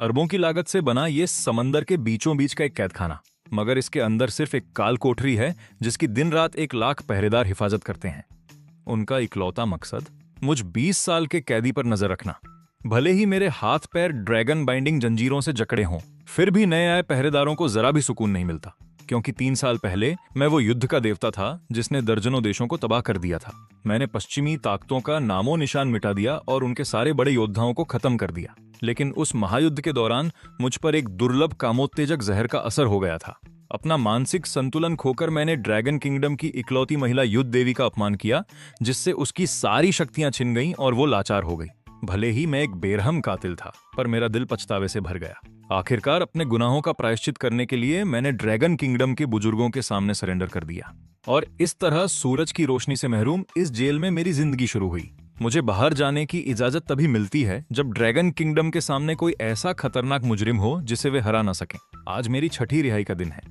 अरबों की लागत से बना ये समंदर के बीचों बीच का एक कैदखाना, मगर इसके अंदर सिर्फ एक काल कोठरी है जिसकी दिन रात 1 लाख पहरेदार हिफाजत करते हैं। उनका इकलौता मकसद मुझ 20 साल के कैदी पर नजर रखना। भले ही मेरे हाथ पैर ड्रैगन बाइंडिंग जंजीरों से जकड़े हों, फिर भी नए आए पहरेदारों को जरा भी सुकून नहीं मिलता, क्योंकि 3 साल पहले मैं वो युद्ध का देवता था जिसने दर्जनों देशों को तबाह कर दिया था। मैंने पश्चिमी ताकतों का नामो निशान मिटा दिया और उनके सारे बड़े योद्धाओं को खत्म कर दिया। लेकिन उस महायुद्ध के दौरान मुझ पर एक दुर्लभ कामोत्तेजक जहर का असर हो गया था। अपना मानसिक संतुलन खोकर मैंने ड्रैगन किंगडम की इकलौती महिला युद्ध देवी का अपमान किया, जिससे उसकी सारी शक्तियां छिन गईं और वो लाचार हो गई। भले ही मैं एक बेरहम कातिल था, पर मेरा दिल पछतावे से भर गया। आखिरकार अपने गुनाहों का प्रायश्चित करने के लिए मैंने ड्रैगन किंगडम के बुजुर्गों के सामने सरेंडर कर दिया, और इस तरह सूरज की रोशनी से महरूम इस जेल में मेरी जिंदगी शुरू हुई। मुझे बाहर जाने की इजाजत तभी मिलती है जब ड्रैगन किंगडम के सामने कोई ऐसा खतरनाक मुजरिम हो जिसे वे हरा ना सकें। आज मेरी छठी रिहाई का दिन है।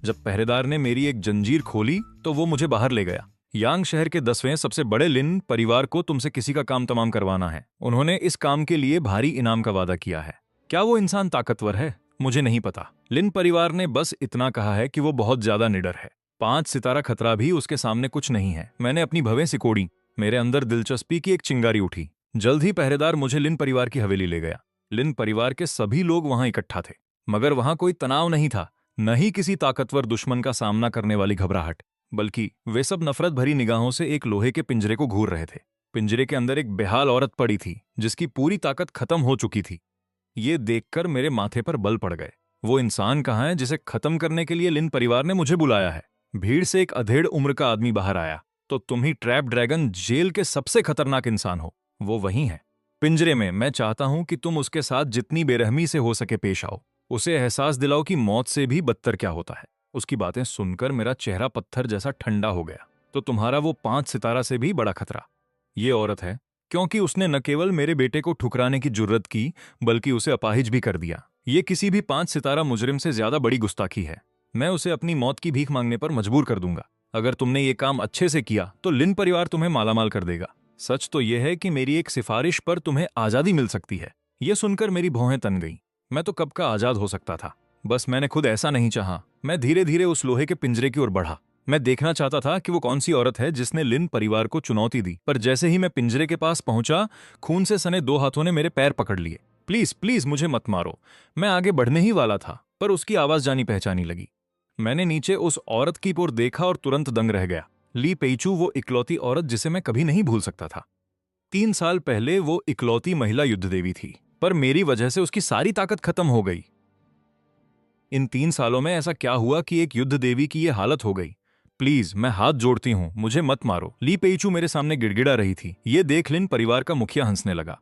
जब पहरेदार ने मेरी एक जंजीर खोली तो वो मुझे बाहर ले गया। यांग शहर के 10वें सबसे बड़े लिन परिवार को तुमसे किसी का काम तमाम करवाना है। उन्होंने इस काम के लिए भारी इनाम का वादा किया है। क्या वो इंसान ताकतवर है? मुझे नहीं पता। लिन परिवार ने बस इतना कहा है कि वो बहुत ज्यादा निडर है। 5 सितारा खतरा भी उसके सामने कुछ नहीं है। मैंने अपनी भवें सिकोड़ी। मेरे अंदर दिलचस्पी की एक चिंगारी उठी। जल्द ही पहरेदार मुझे लिन परिवार की हवेली ले गया। लिन परिवार के सभी लोग वहां इकट्ठा थे, मगर वहां कोई तनाव नहीं था, न ही किसी ताकतवर दुश्मन का सामना करने वाली घबराहट, बल्कि वे सब नफरत भरी निगाहों से एक लोहे के पिंजरे को घूर रहे थे। पिंजरे के अंदर एक बेहाल औरत पड़ी थी जिसकी पूरी ताकत खत्म हो चुकी थी। ये देखकर मेरे माथे पर बल पड़ गए। वो इंसान कहाँ है जिसे खत्म करने के लिए लिन परिवार ने मुझे बुलाया है? भीड़ से एक अधेड़ उम्र का आदमी बाहर आया। तो तुम ही ट्रैप ड्रैगन जेल के सबसे खतरनाक इंसान हो। वो वही है पिंजरे में। मैं चाहता हूं कि तुम उसके साथ जितनी बेरहमी से हो सके पेश आओ। उसे एहसास दिलाओ कि मौत से भी बदतर क्या होता है। उसकी बातें सुनकर मेरा चेहरा पत्थर जैसा ठंडा हो गया। तो तुम्हारा वो 5 सितारा से भी बड़ा खतरा ये औरत है, क्योंकि उसने न केवल मेरे बेटे को ठुकराने की जुर्रत की, बल्कि उसे अपाहिज भी कर दिया। ये किसी भी 5 सितारा मुजरिम से ज्यादा बड़ी गुस्ताखी है। मैं उसे अपनी मौत की भीख मांगने पर मजबूर कर दूंगा। अगर तुमने ये काम अच्छे से किया तो लिन परिवार तुम्हें मालामाल कर देगा। सच तो यह है कि मेरी एक सिफारिश पर तुम्हें आजादी मिल सकती है। यह सुनकर मेरी भौहें तन गईं। मैं तो कब का आजाद हो सकता था, बस मैंने खुद ऐसा नहीं चाहा। मैं धीरे धीरे उस लोहे के पिंजरे की ओर बढ़ा। मैं देखना चाहता था कि वो कौन सी औरत है जिसने लिन परिवार को चुनौती दी। पर जैसे ही मैं पिंजरे के पास पहुंचा, खून से सने 2 हाथों ने मेरे पैर पकड़ लिए। प्लीज प्लीज मुझे मत मारो। मैं आगे बढ़ने ही वाला था, पर उसकी आवाज जानी पहचानी लगी। मैंने नीचे उस औरत की ओर देखा और तुरंत दंग रह गया। ली पेइचू, वो इकलौती औरत जिसे मैं कभी नहीं भूल सकता था। 3 साल पहले वो इकलौती महिला युद्ध देवी थी, पर मेरी वजह से उसकी सारी ताकत खत्म हो गई। इन 3 सालों में ऐसा क्या हुआ कि एक युद्ध देवी की ये हालत हो गई? प्लीज, मैं हाथ जोड़ती हूं, मुझे मत मारो। ली पेइचू मेरे सामने गिड़गिड़ा रही थी। ये देख लिन परिवार का मुखिया हंसने लगा।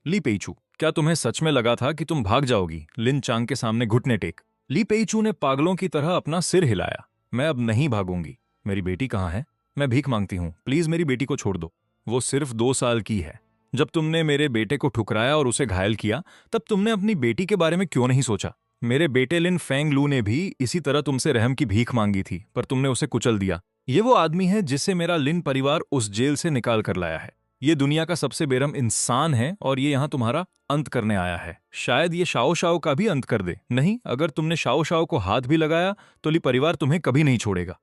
ली पेइचू, क्या तुम्हें सच में लगा था कि तुम भाग जाओगी? लिन चांग के सामने घुटने टेक। ली पेइचू ने पागलों की तरह अपना सिर हिलाया। मैं अब नहीं भागूंगी। मेरी बेटी कहाँ है? मैं भीख मांगती हूँ, प्लीज मेरी बेटी को छोड़ दो। वो सिर्फ 2 साल की है। जब तुमने मेरे बेटे को ठुकराया और उसे घायल किया, तब तुमने अपनी बेटी के बारे में क्यों नहीं सोचा? मेरे बेटे लिन फेंग लू ने भी इसी तरह तुमसे रहम की भीख मांगी थी, पर तुमने उसे कुचल दिया। ये वो आदमी है जिसे मेरा लिन परिवार उस जेल से निकाल कर लाया है। ये दुनिया का सबसे बेरहम इंसान है और ये यहाँ तुम्हारा अंत करने आया है। शायद ये शाओ शाओ का भी अंत कर दे। नहीं, अगर तुमने शाओ शाओ को हाथ भी लगाया तो ली परिवार तुम्हें कभी नहीं छोड़ेगा।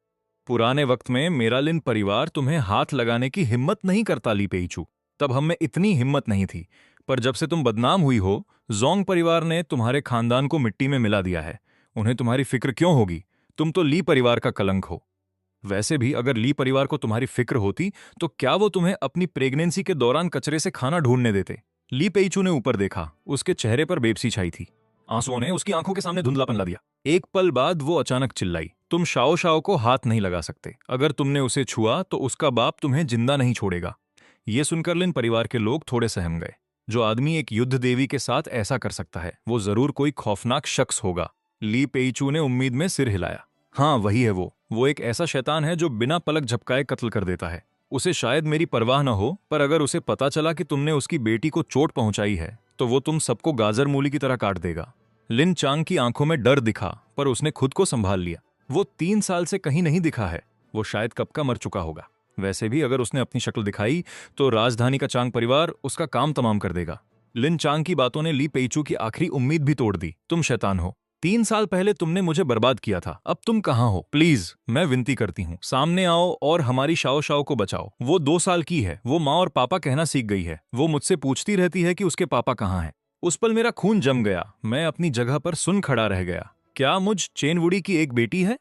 पुराने वक्त में मेरा लिन परिवार तुम्हें हाथ लगाने की हिम्मत नहीं करता ली पेइचू। तब हम में इतनी हिम्मत नहीं थी, पर जब से तुम बदनाम हुई हो, जोंग परिवार ने तुम्हारे खानदान को मिट्टी में मिला दिया है। उन्हें तुम्हारी फिक्र क्यों होगी? तुम तो ली परिवार का कलंक हो। वैसे भी अगर ली परिवार को तुम्हारी फिक्र होती तो क्या वो तुम्हें अपनी प्रेगनेंसी के दौरान कचरे से खाना ढूंढने देते? ली पेइचू ने ऊपर देखा। उसके चेहरे पर बेबसी छाई थी। आंसुओं ने उसकी आंखों के सामने धुंधलापन ला दिया। एक पल बाद वो अचानक चिल्लाई, तुम शाओ शाओ को हाथ नहीं लगा सकते। अगर तुमने उसे छुआ तो उसका बाप तुम्हें जिंदा नहीं छोड़ेगा। ये सुनकर लिन परिवार के लोग थोड़े सहम गए। जो आदमी एक युद्ध देवी के साथ ऐसा कर सकता है, वो जरूर कोई खौफनाक शख्स होगा। ली पेइचू ने उम्मीद में सिर हिलाया। हाँ, वही है वो एक ऐसा शैतान है जो बिना पलक झपकाए कत्ल कर देता है। उसे शायद मेरी परवाह न हो, पर अगर उसे पता चला कि तुमने उसकी बेटी को चोट पहुंचाई है तो वो तुम सबको गाजर मूली की तरह काट देगा। लिन चांग की आंखों में डर दिखा, पर उसने खुद को संभाल लिया। वो 3 साल से कहीं नहीं दिखा है। वो शायद कब का मर चुका होगा। वैसे भी अगर उसने अपनी शक्ल दिखाई तो राजधानी का चांग परिवार उसका काम तमाम कर देगा। लिन चांग की बातों ने ली पेइचू की आखिरी उम्मीद भी तोड़ दी। तुम शैतान हो। 3 साल पहले तुमने मुझे बर्बाद किया था, अब तुम कहाँ हो? प्लीज, मैं विनती करती हूँ, सामने आओ और हमारी शाओ शाओ को बचाओ। वो 2 साल की है, वो माँ और पापा कहना सीख गई है। वो मुझसे पूछती रहती है कि उसके पापा कहाँ हैं। उस पल मेरा खून जम गया। मैं अपनी जगह पर सुन खड़ा रह गया। क्या मुझ चेनवुडी की एक बेटी है?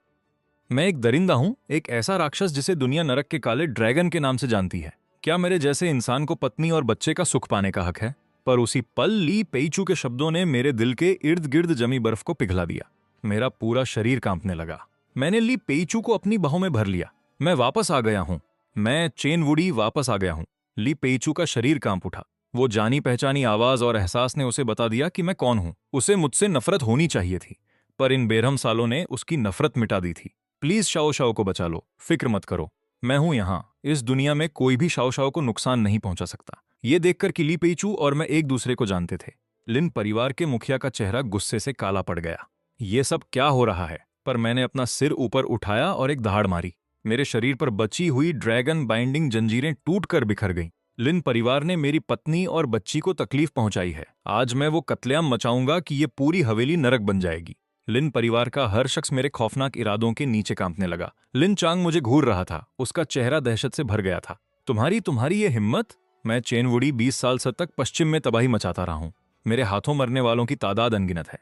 मैं एक दरिंदा हूं, एक ऐसा राक्षस जिसे दुनिया नरक के काले ड्रैगन के नाम से जानती है। क्या मेरे जैसे इंसान को पत्नी और बच्चे का सुख पाने का हक है? पर उसी पल ली पेइचू के शब्दों ने मेरे दिल के इर्द गिर्द जमी बर्फ को पिघला दिया। मेरा पूरा शरीर कांपने लगा। मैंने ली पेइचू को अपनी बाहों में भर लिया। मैं वापस आ गया हूं। मैं चेनवुडी वापस आ गया हूं। ली पेइचू का शरीर कांप उठा। वो जानी पहचानी आवाज और एहसास ने उसे बता दिया कि मैं कौन हूं। उसे मुझसे नफरत होनी चाहिए थी, पर इन बेरहम सालों ने उसकी नफरत मिटा दी थी। प्लीज शाओ शाओ को बचा लो, फिक्र मत करो। मैं हूं यहां। इस दुनिया में कोई भी शाओ शाओ को नुकसान नहीं पहुंचा सकता। ये देखकर कि ली पेइचू और मैं एक दूसरे को जानते थे। लिन परिवार के मुखिया का चेहरा गुस्से से काला पड़ गया। ये सब क्या हो रहा है? पर मैंने अपना सिर ऊपर उठाया और एक दहाड़ मारी। मेरे शरीर पर बची हुई ड्रैगन बाइंडिंग जंजीरें टूटकर बिखर गईं। लिन परिवार ने मेरी पत्नी और बच्ची को तकलीफ पहुंचाई है। आज मैं वो कत्लेआम मचाऊंगा कि ये पूरी हवेली नरक बन जाएगी। लिन परिवार का हर शख्स मेरे खौफनाक इरादों के नीचे कांपने लगा। लिन चांग मुझे घूर रहा था। उसका चेहरा दहशत से भर गया था। तुम्हारी ये हिम्मत? मैं चेनवुडी 20 साल से तक पश्चिम में तबाही मचाता रहा हूं। मेरे हाथों मरने वालों की तादाद अनगिनत है।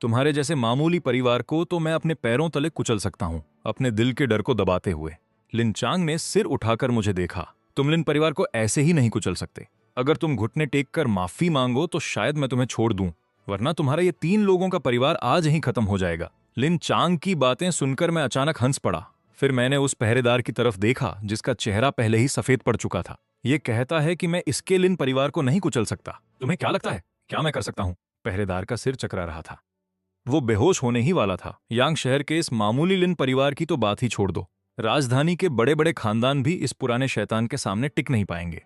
तुम्हारे जैसे मामूली परिवार को तो मैं अपने पैरों तले कुचल सकता हूं, अपने दिल के डर को दबाते हुए। लिन चांग ने सिर उठाकर मुझे देखा। तुम लिन परिवार को ऐसे ही नहीं कुचल सकते। अगर तुम घुटने टेक कर माफी मांगो तो शायद मैं तुम्हें छोड़ दूं, वरना तुम्हारा ये 3 लोगों का परिवार आज ही खत्म हो जाएगा। लिन चांग की बातें सुनकर मैं अचानक हंस पड़ा। फिर मैंने उस पहरेदार की तरफ देखा जिसका चेहरा पहले ही सफेद पड़ चुका था। ये कहता है कि मैं इसके लिन परिवार को नहीं कुचल सकता। तुम्हें क्या लगता है, क्या मैं कर सकता हूं? पहरेदार का सिर चकरा रहा था। वो बेहोश होने ही वाला था। यांग शहर के इस मामूली लिन परिवार की तो बात ही छोड़ दो। राजधानी के बड़े बड़े खानदान भी इस पुराने शैतान के सामने टिक नहीं पाएंगे।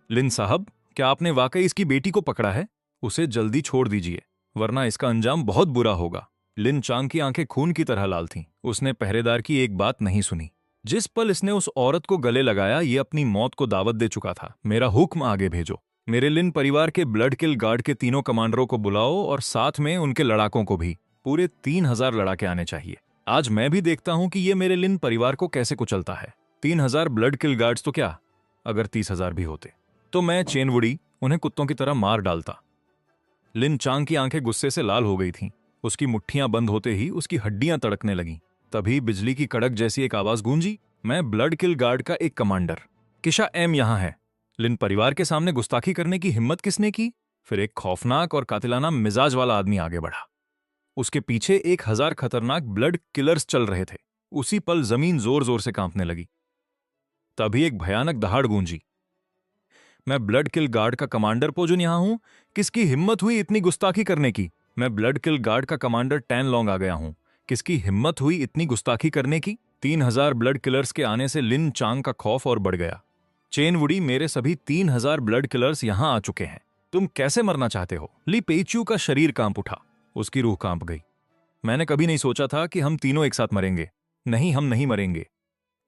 लिन साहब, क्या आपने वाकई इसकी बेटी को पकड़ा है? उसे जल्दी छोड़ दीजिए, वरना इसका अंजाम बहुत बुरा होगा। लिन चांग की आंखें खून की तरह लाल थीं। उसने पहरेदार की एक बात नहीं सुनी। जिस पल इसने उस औरत को गले लगाया, ये अपनी मौत को दावत दे चुका था। मेरा हुक्म आगे भेजो। मेरे लिन परिवार के ब्लड किल गार्ड के 3 कमांडरों को बुलाओ और साथ में उनके लड़ाकों को भी। पूरे 3000 लड़ाके आने चाहिए। आज मैं भी देखता हूं कि ये मेरे लिन परिवार को कैसे कुचलता है। 3000 ब्लड किल गार्ड्स तो क्या, अगर 30,000 भी होते तो मैं चेनवुडी उन्हें कुत्तों की तरह मार डालता। लिन चांग की आंखें गुस्से से लाल हो गई थीं। उसकी मुट्ठियां बंद होते ही उसकी हड्डियां तड़कने लगीं। तभी बिजली की कड़क जैसी एक आवाज गूंजी। मैं ब्लड किल गार्ड का एक कमांडर किशा एम यहां है। लिन परिवार के सामने गुस्ताखी करने की हिम्मत किसने की? फिर एक खौफनाक और कातिलाना मिजाज वाला आदमी आगे बढ़ा। उसके पीछे 1000 खतरनाक ब्लड किलर्स चल रहे थे। उसी पल जमीन जोर जोर से कांपने लगी। तभी एक भयानक दहाड़ गूंजी। मैं ब्लड किल गार्ड का कमांडर पोजुन यहां हूं। किसकी हिम्मत हुई इतनी गुस्ताखी करने की? मैं ब्लड किल गार्ड का कमांडर टैन लॉन्ग आ गया हूं। किसकी हिम्मत हुई इतनी गुस्ताखी करने की? 3000 ब्लड किलर्स के आने से लिन चांग का खौफ और बढ़ गया। चेनवुडी, मेरे सभी 3000 ब्लड किलर्स यहां आ चुके हैं। तुम कैसे मरना चाहते हो? ली पेइचू का शरीर कांप उठा। उसकी रूह कांप गई। मैंने कभी नहीं सोचा था कि हम तीनों एक साथ मरेंगे। नहीं, हम नहीं मरेंगे।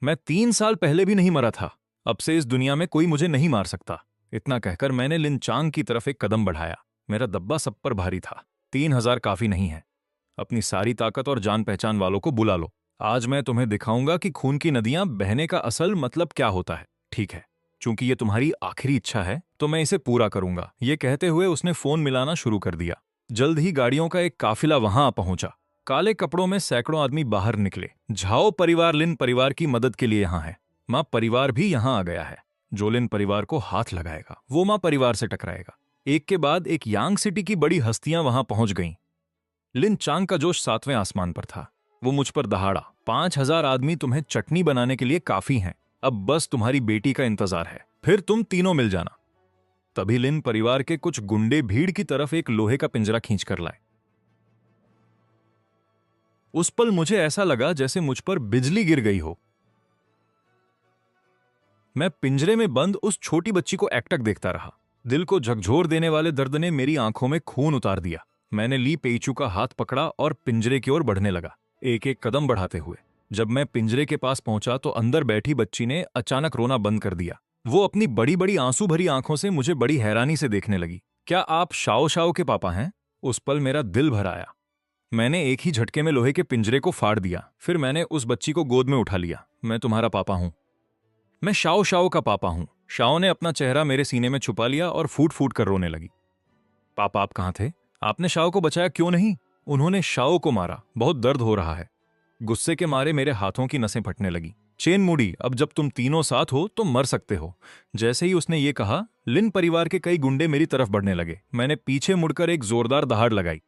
मैं 3 साल पहले भी नहीं मरा था। अब से इस दुनिया में कोई मुझे नहीं मार सकता। इतना कहकर मैंने लिन चांग की तरफ एक कदम बढ़ाया। मेरा दब्बा सब पर भारी था। 3000 काफी नहीं है। अपनी सारी ताकत और जान पहचान वालों को बुला लो। आज मैं तुम्हें दिखाऊंगा कि खून की नदियां बहने का असल मतलब क्या होता है। ठीक है, चूंकि ये तुम्हारी आखिरी इच्छा है तो मैं इसे पूरा करूंगा। ये कहते हुए उसने फोन मिलाना शुरू कर दिया। जल्द ही गाड़ियों का एक काफिला वहां आ पहुंचा। काले कपड़ों में सैकड़ों आदमी बाहर निकले। झाओ परिवार लिन परिवार की मदद के लिए यहां है। मां परिवार भी यहां आ गया है। जो लिन परिवार को हाथ लगाएगा वो मां परिवार से टकराएगा। एक के बाद एक यांग सिटी की बड़ी हस्तियां वहां पहुंच गईं। लिन चांग का जोश 7वें आसमान पर था। वो मुझ पर दहाड़ा। 5000 आदमी तुम्हें चटनी बनाने के लिए काफी हैं। अब बस तुम्हारी बेटी का इंतजार है, फिर तुम तीनों मिल जाना। तभी लिन परिवार के कुछ गुंडे भीड़ की तरफ एक लोहे का पिंजरा खींच कर लाए। उस पल मुझे ऐसा लगा जैसे मुझ पर बिजली गिर गई हो। मैं पिंजरे में बंद उस छोटी बच्ची को एकटक देखता रहा। दिल को झकझोर देने वाले दर्द ने मेरी आंखों में खून उतार दिया। मैंने ली पेइचू का हाथ पकड़ा और पिंजरे की ओर बढ़ने लगा, एक एक कदम बढ़ाते हुए। जब मैं पिंजरे के पास पहुंचा तो अंदर बैठी बच्ची ने अचानक रोना बंद कर दिया। वो अपनी बड़ी बड़ी आंसू भरी आंखों से मुझे बड़ी हैरानी से देखने लगी। क्या आप शाओ शाओ के पापा हैं? उस पल मेरा दिल भर आया। मैंने एक ही झटके में लोहे के पिंजरे को फाड़ दिया। फिर मैंने उस बच्ची को गोद में उठा लिया। मैं तुम्हारा पापा हूं। मैं शाओ शाओ का पापा हूं। शाओ ने अपना चेहरा मेरे सीने में छुपा लिया और फूट फूट कर रोने लगी। पापा, आप कहां थे? आपने शाओ को बचाया क्यों नहीं? उन्होंने शाओ को मारा। बहुत दर्द हो रहा है। गुस्से के मारे मेरे हाथों की नसें फटने लगी। चेन मुड़ी, अब जब तुम तीनों साथ हो तो मर सकते हो। जैसे ही उसने ये कहा, लिन परिवार के कई गुंडे मेरी तरफ बढ़ने लगे। मैंने पीछे मुड़कर एक जोरदार दहाड़ लगाई।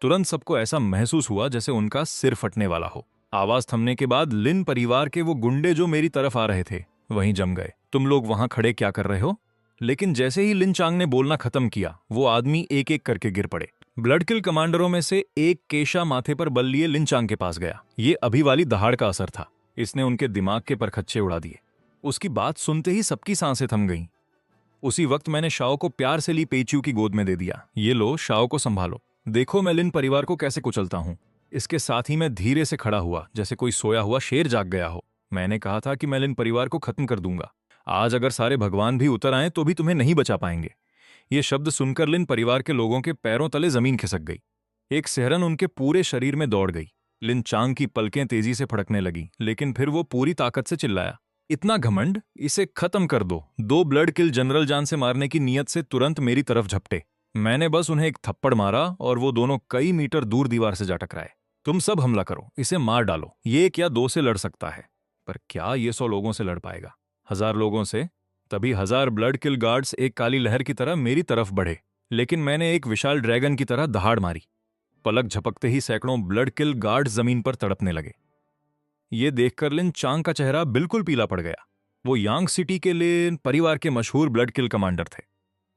तुरंत सबको ऐसा महसूस हुआ जैसे उनका सिर फटने वाला हो। आवाज थमने के बाद लिन परिवार के वो गुंडे जो मेरी तरफ आ रहे थे वहीं जम गए। तुम लोग वहां खड़े क्या कर रहे हो? लेकिन जैसे ही लिन चांग ने बोलना खत्म किया, वो आदमी एक एक करके गिर पड़े। ब्लड किल कमांडरों में से एक केशा माथे पर बल लिए लिन चांग के पास गया। ये अभी वाली दहाड़ का असर था। इसने उनके दिमाग के परखच्चे उड़ा दिए। उसकी बात सुनते ही सबकी सांसें थम गईं। उसी वक्त मैंने शाओ को प्यार से ली पेच्यू की गोद में दे दिया। ये लो, शाओ को संभालो। देखो मैं लिन परिवार को कैसे कुचलता हूं। इसके साथ ही मैं धीरे से खड़ा हुआ, जैसे कोई सोया हुआ शेर जाग गया हो। मैंने कहा था कि मैं लिन परिवार को खत्म कर दूंगा। आज अगर सारे भगवान भी उतर आए तो भी तुम्हें नहीं बचा पाएंगे। ये शब्द सुनकर लिन परिवार के लोगों के पैरों तले जमीन खिसक गई। एक सिहरन उनके पूरे शरीर में दौड़ गई। लिन चांग की पलकें तेजी से फड़कने लगी, लेकिन फिर वो पूरी ताकत से चिल्लाया, इतना घमंड, इसे खत्म कर दो। दो ब्लड किल जनरल जान से मारने की नीयत से तुरंत मेरी तरफ झपटे। मैंने बस उन्हें एक थप्पड़ मारा और वो दोनों कई मीटर दूर दीवार से जा टकराए। तुम सब हमला करो, इसे मार डालो। ये एक या दो से लड़ सकता है, पर क्या ये 100 लोगों से लड़ पाएगा? 1000 लोगों से? तभी 1000 ब्लड किल गार्ड्स एक काली लहर की तरह मेरी तरफ बढ़े। लेकिन मैंने एक विशाल ड्रैगन की तरह दहाड़ मारी। पलक झपकते ही सैकड़ों ब्लड किल गार्ड्स जमीन पर तड़पने लगे। ये देखकर लिन चांग का चेहरा बिल्कुल पीला पड़ गया। वो यांग सिटी के लिन परिवार के मशहूर ब्लड किल कमांडर थे।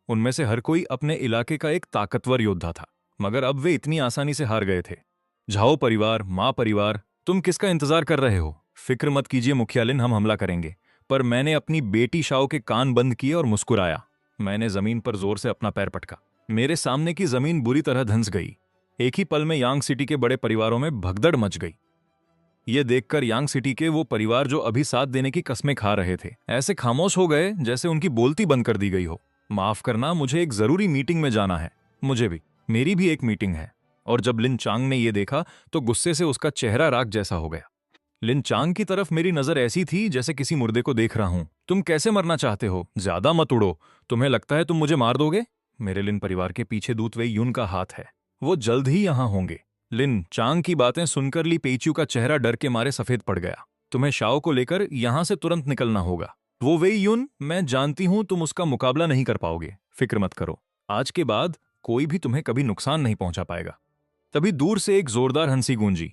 उनमें से हर कोई अपने इलाके का एक ताकतवर योद्धा था, मगर अब वे इतनी आसानी से हार गए थे। झाओ परिवार, मां परिवार, तुम किसका इंतजार कर रहे हो? फिक्र मत कीजिए मुखिया लिन, हम हमला करेंगे। पर मैंने अपनी बेटी शाओ के कान बंद किए और मुस्कुराया। मैंने जमीन पर जोर से अपना पैर पटका। मेरे सामने की जमीन बुरी तरह धंस गई। एक ही पल में यांग सिटी के बड़े परिवारों में भगदड़ मच गई। ये देखकर यांग सिटी के वो परिवार जो अभी साथ देने की कस्में खा रहे थे, ऐसे खामोश हो गए जैसे उनकी बोलती बंद कर दी गई हो। माफ करना, मुझे एक जरूरी मीटिंग में जाना है। मुझे भी, मेरी भी एक मीटिंग है। और जब लिन चांग ने यह देखा तो गुस्से से उसका चेहरा राख जैसा हो गया। लिन चांग की तरफ मेरी नजर ऐसी थी जैसे किसी मुर्दे को देख रहा हूं। तुम कैसे मरना चाहते हो? ज्यादा मत उड़ो। तुम्हें लगता है तुम मुझे मार दोगे? मेरे लिन परिवार के पीछे दूत वेई यून का हाथ है। वो जल्द ही यहां होंगे। लिन चांग की बातें सुनकर ली पेच्यू का चेहरा डर के मारे सफेद पड़ गया। तुम्हें शाओ को लेकर यहां से तुरंत निकलना होगा। वो वेई यून, मैं जानती हूं तुम उसका मुकाबला नहीं कर पाओगे। फिक्र मत करो, आज के बाद कोई भी तुम्हें कभी नुकसान नहीं पहुंचा पाएगा। तभी दूर से एक जोरदार हंसी गूंजी।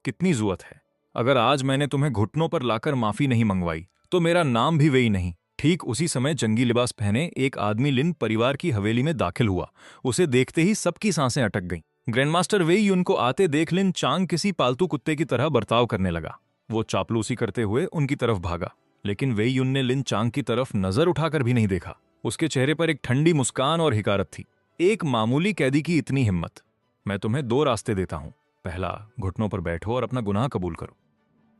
कितनी जुअत है! अगर आज मैंने तुम्हें घुटनों पर लाकर माफी नहीं मंगवाई तो मेरा नाम भी वेई नहीं। ठीक उसी समय जंगी लिबास पहने एक आदमी लिन परिवार की हवेली में दाखिल हुआ। उसे देखते ही सबकी सांसें अटक गईं। ग्रैंडमास्टर वेई यून को आते देख लिन चांग किसी पालतू कुत्ते की तरह बर्ताव करने लगा। वो चापलूसी करते हुए उनकी तरफ भागा, लेकिन वेई यून ने लिन चांग की तरफ नजर उठाकर भी नहीं देखा। उसके चेहरे पर एक ठंडी मुस्कान और हिकारत थी। एक मामूली कैदी की इतनी हिम्मत! मैं तुम्हें 2 रास्ते देता हूं। पहला, घुटनों पर बैठो और अपना गुनाह कबूल करो।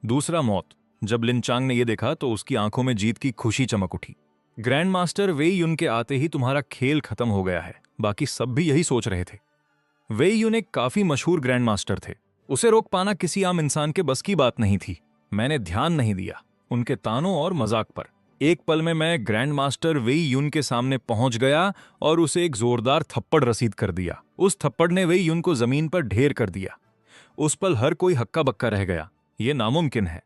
दूसरा, मौत। जब लिन चांग ने यह देखा तो उसकी आंखों में जीत की खुशी चमक उठी। ग्रैंड मास्टर वेई यून के आते ही तुम्हारा खेल खत्म हो गया है। बाकी सब भी यही सोच रहे थे। वेई यून एक काफी मशहूर ग्रैंड मास्टर थे। उसे रोक पाना किसी आम इंसान के बस की बात नहीं थी। मैंने ध्यान नहीं दिया उनके तानों और मजाक पर। एक पल में मैं ग्रैंड मास्टर वेई यून के सामने पहुंच गया और उसे एक जोरदार थप्पड़ रसीद कर दिया। उस थप्पड़ ने वेई यून को जमीन पर ढेर कर दिया। उस पल हर कोई हक्का बक्का रह गया। यह नामुमकिन है।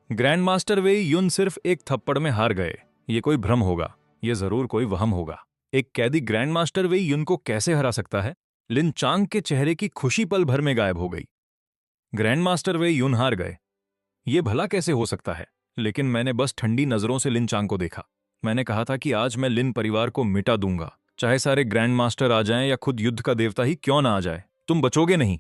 ग्रैंड मास्टर वेई यून सिर्फ एक थप्पड़ में हार गए। ये कोई भ्रम होगा, यह जरूर कोई वहम होगा। एक कैदी ग्रैंड मास्टर वेई यून को कैसे हरा सकता है? लिन चांग के चेहरे की खुशी पल भर में गायब हो गई। ग्रैंड मास्टर वेई यून हार गए, ये भला कैसे हो सकता है? लेकिन मैंने बस ठंडी नजरों से लिन चांग को देखा। मैंने कहा था कि आज मैं लिन परिवार को मिटा दूंगा, चाहे सारे ग्रैंड मास्टर आ जाएं या खुद युद्ध का देवता ही क्यों ना आ जाए। तुम बचोगे नहीं।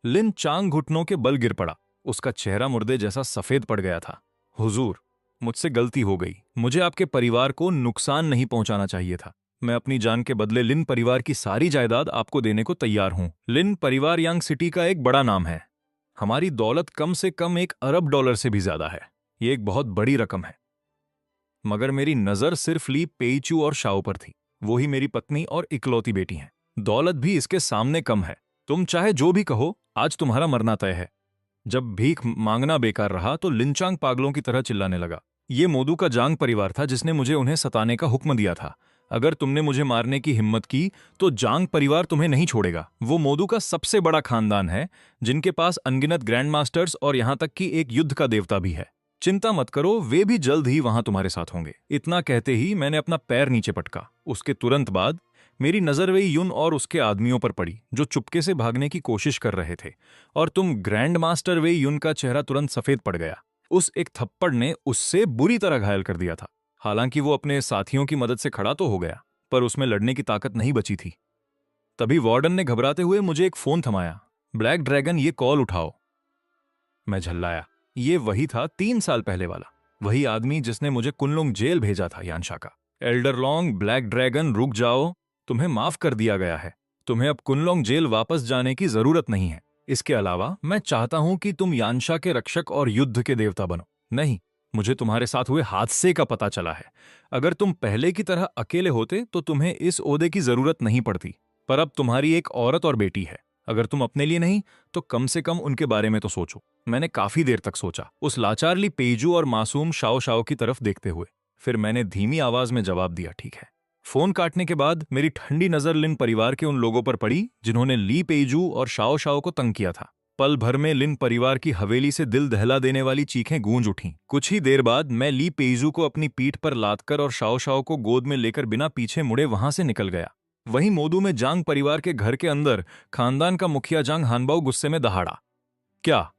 लिन चांग घुटनों के बल गिर पड़ा। उसका चेहरा मुर्दे जैसा सफेद पड़ गया था। हुजूर, मुझसे गलती हो गई। मुझे आपके परिवार को नुकसान नहीं पहुंचाना चाहिए था। मैं अपनी जान के बदले लिन परिवार की सारी जायदाद आपको देने को तैयार हूं। लिन परिवार यांग सिटी का एक बड़ा नाम है। हमारी दौलत कम से कम $1 अरब से भी ज्यादा है। ये एक बहुत बड़ी रकम है। मगर मेरी नजर सिर्फ ली पेइचू और शाओ पर थी। वो ही मेरी पत्नी और इकलौती बेटी हैं। दौलत भी इसके सामने कम है। तुम चाहे जो भी कहो, आज तुम्हारा मरना तय है। जब भीख मांगना बेकार रहा तो लिनचांग पागलों की तरह चिल्लाने लगा। ये मोदू का जांग परिवार था जिसने मुझे उन्हें सताने का हुक्म दिया था। अगर तुमने मुझे मारने की हिम्मत की तो जांग परिवार तुम्हें नहीं छोड़ेगा। वो मोदू का सबसे बड़ा खानदान है, जिनके पास अनगिनत ग्रैंड मास्टर्स और यहां तक कि एक युद्ध का देवता भी है। चिंता मत करो, वे भी जल्द ही वहां तुम्हारे साथ होंगे। इतना कहते ही मैंने अपना पैर नीचे पटका। उसके तुरंत बाद मेरी नजर वेई युन और उसके आदमियों पर पड़ी, जो चुपके से भागने की कोशिश कर रहे थे। और तुम ग्रैंड मास्टर वेई युन का चेहरा तुरंत सफेद पड़ गया। उस एक थप्पड़ ने उससे बुरी तरह घायल कर दिया था। हालांकि वो अपने साथियों की मदद से खड़ा तो हो गया, पर उसमें लड़ने की ताकत नहीं बची थी। तभी वार्डन ने घबराते हुए मुझे एक फोन थमाया। ब्लैक ड्रैगन, ये कॉल उठाओ। मैं झल्लाया। ये वही था 3 साल पहले वाला, वही आदमी जिसने मुझे कुनलुंग जेल भेजा था यानशा का। एल्डर लॉन्ग, ब्लैक ड्रैगन, रुक जाओ। तुम्हें माफ कर दिया गया है। तुम्हें अब कुनलुंग जेल वापस जाने की जरूरत नहीं है। इसके अलावा मैं चाहता हूं कि तुम यानशा के रक्षक और युद्ध के देवता बनो। नहीं, मुझे तुम्हारे साथ हुए हादसे का पता चला है। अगर तुम पहले की तरह अकेले होते तो तुम्हें इस ओहदे की जरूरत नहीं पड़ती। पर अब तुम्हारी एक औरत और बेटी है। अगर तुम अपने लिए नहीं तो कम से कम उनके बारे में तो सोचो। मैंने काफी देर तक सोचा, उस लाचारली पेजू और मासूम शाओ शाओ की तरफ देखते हुए। फिर मैंने धीमी आवाज में जवाब दिया, ठीक है। फोन काटने के बाद मेरी ठंडी नजर लिन परिवार के उन लोगों पर पड़ी जिन्होंने ली पेजू और शाओ शाओ को तंग किया था। पल भर में लिन परिवार की हवेली से दिल दहला देने वाली चीखें गूंज उठीं। कुछ ही देर बाद मैं ली पेजू को अपनी पीठ पर लादकर और शाओ शाओ को गोद में लेकर बिना पीछे मुड़े वहां से निकल गया। वहीं मोदू में जांग परिवार के घर के अंदर खानदान का मुखिया जांग हानबाओ गुस्से में दहाड़ा। क्या?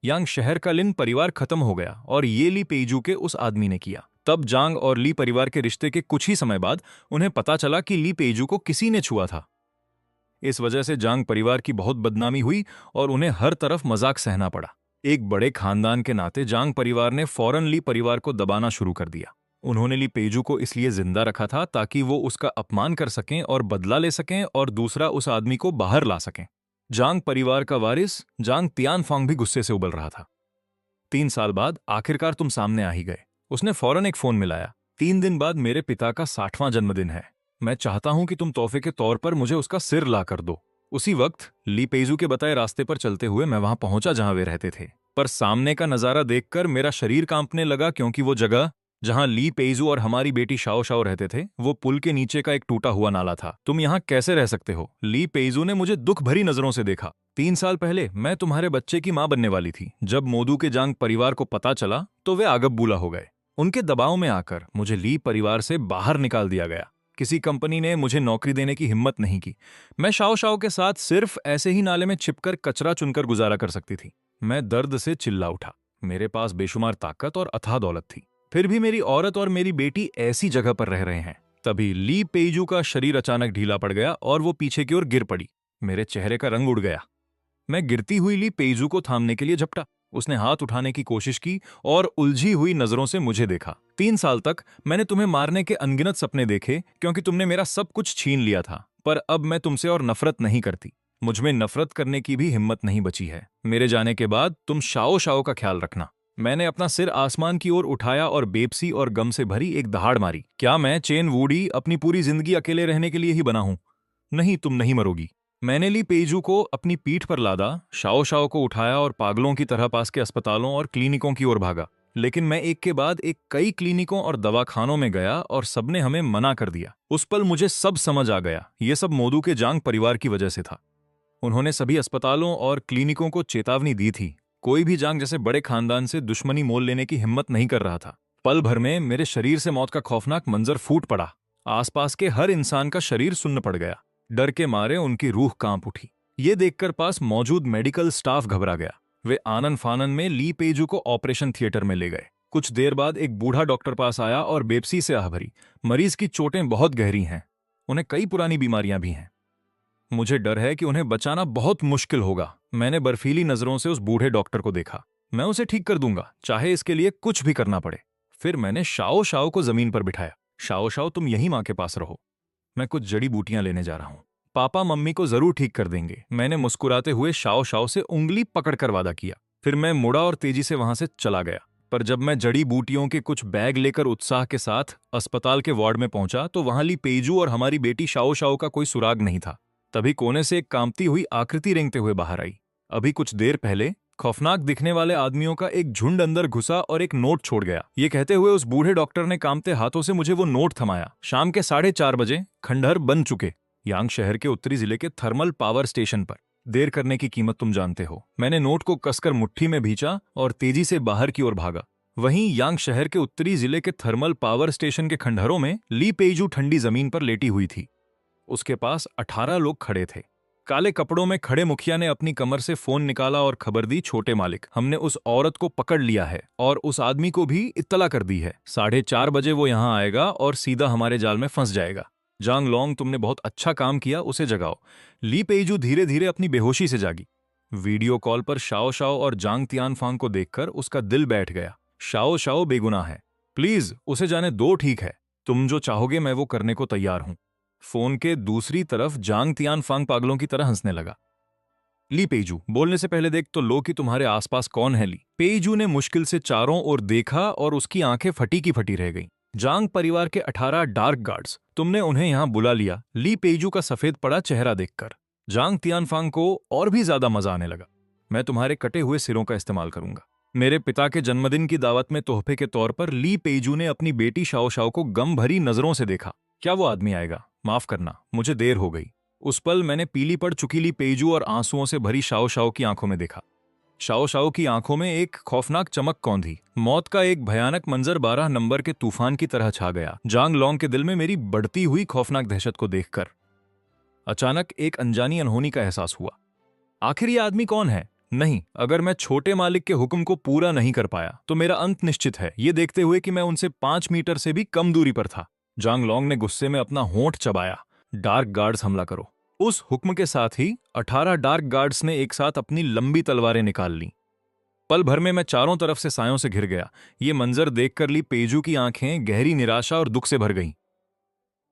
यांग शहर का लिन परिवार खत्म हो गया और ये ली पेजू के उस आदमी ने किया। तब जांग और ली परिवार के रिश्ते के कुछ ही समय बाद उन्हें पता चला कि ली पेजू को किसी ने छुआ था। इस वजह से जांग परिवार की बहुत बदनामी हुई और उन्हें हर तरफ मजाक सहना पड़ा। एक बड़े खानदान के नाते जांग परिवार ने फौरन ली परिवार को दबाना शुरू कर दिया। उन्होंने ली पेजू को इसलिए जिंदा रखा था ताकि वो उसका अपमान कर सकें और बदला ले सकें, और दूसरा उस आदमी को बाहर ला सकें। जांग परिवार का वारिस जांग तियानफांग भी गुस्से से उबल रहा था। 3 साल बाद आखिरकार तुम सामने आ ही गए। उसने फौरन एक फोन मिलाया। 3 दिन बाद मेरे पिता का 60वां जन्मदिन है। मैं चाहता हूं कि तुम तोहफे के तौर पर मुझे उसका सिर ला कर दो। उसी वक्त ली पेजू के बताए रास्ते पर चलते हुए मैं वहां पहुंचा जहां वे रहते थे। पर सामने का नजारा देखकर मेरा शरीर कांपने लगा, क्योंकि वो जगह जहां ली पेजू और हमारी बेटी शाओ शाओ रहते थे वो पुल के नीचे का एक टूटा हुआ नाला था। तुम यहाँ कैसे रह सकते हो? ली पेजू ने मुझे दुख भरी नजरों से देखा। 3 साल पहले मैं तुम्हारे बच्चे की मां बनने वाली थी। जब मोदू के जांग परिवार को पता चला तो वे आगबबूला हो गए। उनके दबाव में आकर मुझे ली परिवार से बाहर निकाल दिया गया। किसी कंपनी ने मुझे नौकरी देने की हिम्मत नहीं की। मैं शाओ शाओ के साथ सिर्फ ऐसे ही नाले में छिपकर कचरा चुनकर गुजारा कर सकती थी। मैं दर्द से चिल्ला उठा। मेरे पास बेशुमार ताकत और अथाह दौलत थी, फिर भी मेरी औरत और मेरी बेटी ऐसी जगह पर रह रहे हैं। तभी ली पेजू का शरीर अचानक ढीला पड़ गया और वो पीछे की ओर गिर पड़ी। मेरे चेहरे का रंग उड़ गया। मैं गिरती हुई ली पेजू को थामने के लिए झपटा। उसने हाथ उठाने की कोशिश की और उलझी हुई नजरों से मुझे देखा। 3 साल तक मैंने तुम्हें मारने के अनगिनत सपने देखे, क्योंकि तुमने मेरा सब कुछ छीन लिया था। पर अब मैं तुमसे और नफरत नहीं करती। मुझमें नफरत करने की भी हिम्मत नहीं बची है। मेरे जाने के बाद तुम शाओ शाओ का ख्याल रखना। मैंने अपना सिर आसमान की ओर उठाया और बेबसी और गम से भरी एक दहाड़ मारी। क्या मैं चेन वूडी अपनी पूरी जिंदगी अकेले रहने के लिए ही बना हूं? नहीं, तुम नहीं मरोगी। मैंने ली पेजू को अपनी पीठ पर लादा, शाओ शाओ को उठाया और पागलों की तरह पास के अस्पतालों और क्लिनिकों की ओर भागा। लेकिन मैं एक के बाद एक कई क्लिनिकों और दवाखानों में गया और सबने हमें मना कर दिया। उस पल मुझे सब समझ आ गया। ये सब मोदू के जांग परिवार की वजह से था। उन्होंने सभी अस्पतालों और क्लिनिकों को चेतावनी दी थी। कोई भी जांग जैसे बड़े खानदान से दुश्मनी मोल लेने की हिम्मत नहीं कर रहा था। पल भर में मेरे शरीर से मौत का खौफनाक मंजर फूट पड़ा। आसपास के हर इंसान का शरीर सुन्न पड़ गया। डर के मारे उनकी रूह कांप उठी। ये देखकर पास मौजूद मेडिकल स्टाफ घबरा गया। वे आनन फानन में ली पेजू को ऑपरेशन थिएटर में ले गए। कुछ देर बाद एक बूढ़ा डॉक्टर पास आया और बेबसी से आह भरी, मरीज की चोटें बहुत गहरी हैं, उन्हें कई पुरानी बीमारियां भी हैं। मुझे डर है कि उन्हें बचाना बहुत मुश्किल होगा। मैंने बर्फीली नजरों से उस बूढ़े डॉक्टर को देखा। मैं उसे ठीक कर दूंगा, चाहे इसके लिए कुछ भी करना पड़े। फिर मैंने शाओ शाओ को जमीन पर बिठाया। शाओ शाओ, तुम यहीं मां के पास रहो। मैं कुछ जड़ी बूटियां लेने जा रहा हूं। पापा मम्मी को जरूर ठीक कर देंगे। मैंने मुस्कुराते हुए शाओ शाओ से उंगली पकड़कर वादा किया। फिर मैं मुड़ा और तेजी से वहां से चला गया। पर जब मैं जड़ी बूटियों के कुछ बैग लेकर उत्साह के साथ अस्पताल के वार्ड में पहुंचा तो वहां ली पेजू और हमारी बेटी शाओ शाओ का कोई सुराग नहीं था। तभी कोने से एक कांपती हुई आकृति रेंगते हुए बाहर आई। अभी कुछ देर पहले खौफनाक दिखने वाले आदमियों का एक झुंड अंदर घुसा और एक नोट छोड़ गया। ये कहते हुए उस बूढ़े डॉक्टर ने कांपते हाथों से मुझे वो नोट थमाया। शाम के 4:30 बजे खंडहर बन चुके यांग शहर के उत्तरी जिले के थर्मल पावर स्टेशन पर। देर करने की कीमत तुम जानते हो। मैंने नोट को कसकर मुट्ठी में भींचा और तेजी से बाहर की ओर भागा। वहीं यांग शहर के उत्तरी जिले के थर्मल पावर स्टेशन के खंडहरों में ली पेजू ठंडी जमीन पर लेटी हुई थी। उसके पास 18 लोग खड़े थे। काले कपड़ों में खड़े मुखिया ने अपनी कमर से फोन निकाला और खबर दी, छोटे मालिक, हमने उस औरत को पकड़ लिया है और उस आदमी को भी इत्तला कर दी है। 4:30 बजे वो यहां आएगा और सीधा हमारे जाल में फंस जाएगा। जांग लोंग, तुमने बहुत अच्छा काम किया, उसे जगाओ। ली पेजू धीरे धीरे अपनी बेहोशी से जागी। वीडियो कॉल पर शाओ शाओ और जांग तियानफांग को देखकर उसका दिल बैठ गया। शाओ शाओ बेगुनाह है, प्लीज उसे जाने दो, ठीक है? तुम जो चाहोगे मैं वो करने को तैयार हूं। फोन के दूसरी तरफ जांग तियानफांग पागलों की तरह हंसने लगा। ली पेजू, बोलने से पहले देख तो लो कि तुम्हारे आसपास कौन है। ली पेजू ने मुश्किल से चारों ओर देखा और उसकी आंखें फटी की फटी रह गईं। जांग परिवार के 18 डार्क गार्ड्स, तुमने उन्हें यहां बुला लिया। ली पेजू का सफेद पड़ा चेहरा देखकर जांग तियानफांग को और भी ज्यादा मजा आने लगा। मैं तुम्हारे कटे हुए सिरों का इस्तेमाल करूंगा। मेरे पिता के जन्मदिन की दावत में तोहफे के तौर पर ली पेजू ने अपनी बेटी शाओ शाओ को गम भरी नजरों से देखा। क्या वो आदमी आएगा? माफ करना, मुझे देर हो गई। उस पल मैंने पीली पड़ चुकी ली पेजू और आंसुओं से भरी शाओ शाओ की आंखों में देखा। शाओ शाओ की आंखों में एक खौफनाक चमक कौंधी। मौत का एक भयानक मंजर 12 नंबर के तूफान की तरह छा गया जांग लोंग के दिल में मेरी बढ़ती हुई खौफनाक दहशत को देखकर। अचानक एक अनजानी अनहोनी का एहसास हुआ। आखिर ये आदमी कौन है? नहीं, अगर मैं छोटे मालिक के हुक्म को पूरा नहीं कर पाया तो मेरा अंत निश्चित है, ये देखते हुए कि मैं उनसे 5 मीटर से भी कम दूरी पर था। जांग लोंग ने गुस्से में अपना होंठ चबाया। डार्क गार्ड्स, हमला करो। उस हुक्म के साथ ही 18 डार्क गार्ड्स ने एक साथ अपनी लंबी तलवारें निकाल लीं। पल भर में मैं चारों तरफ से सायों से घिर गया। ये मंजर देखकर ली पेजू की आंखें गहरी निराशा और दुख से भर गईं।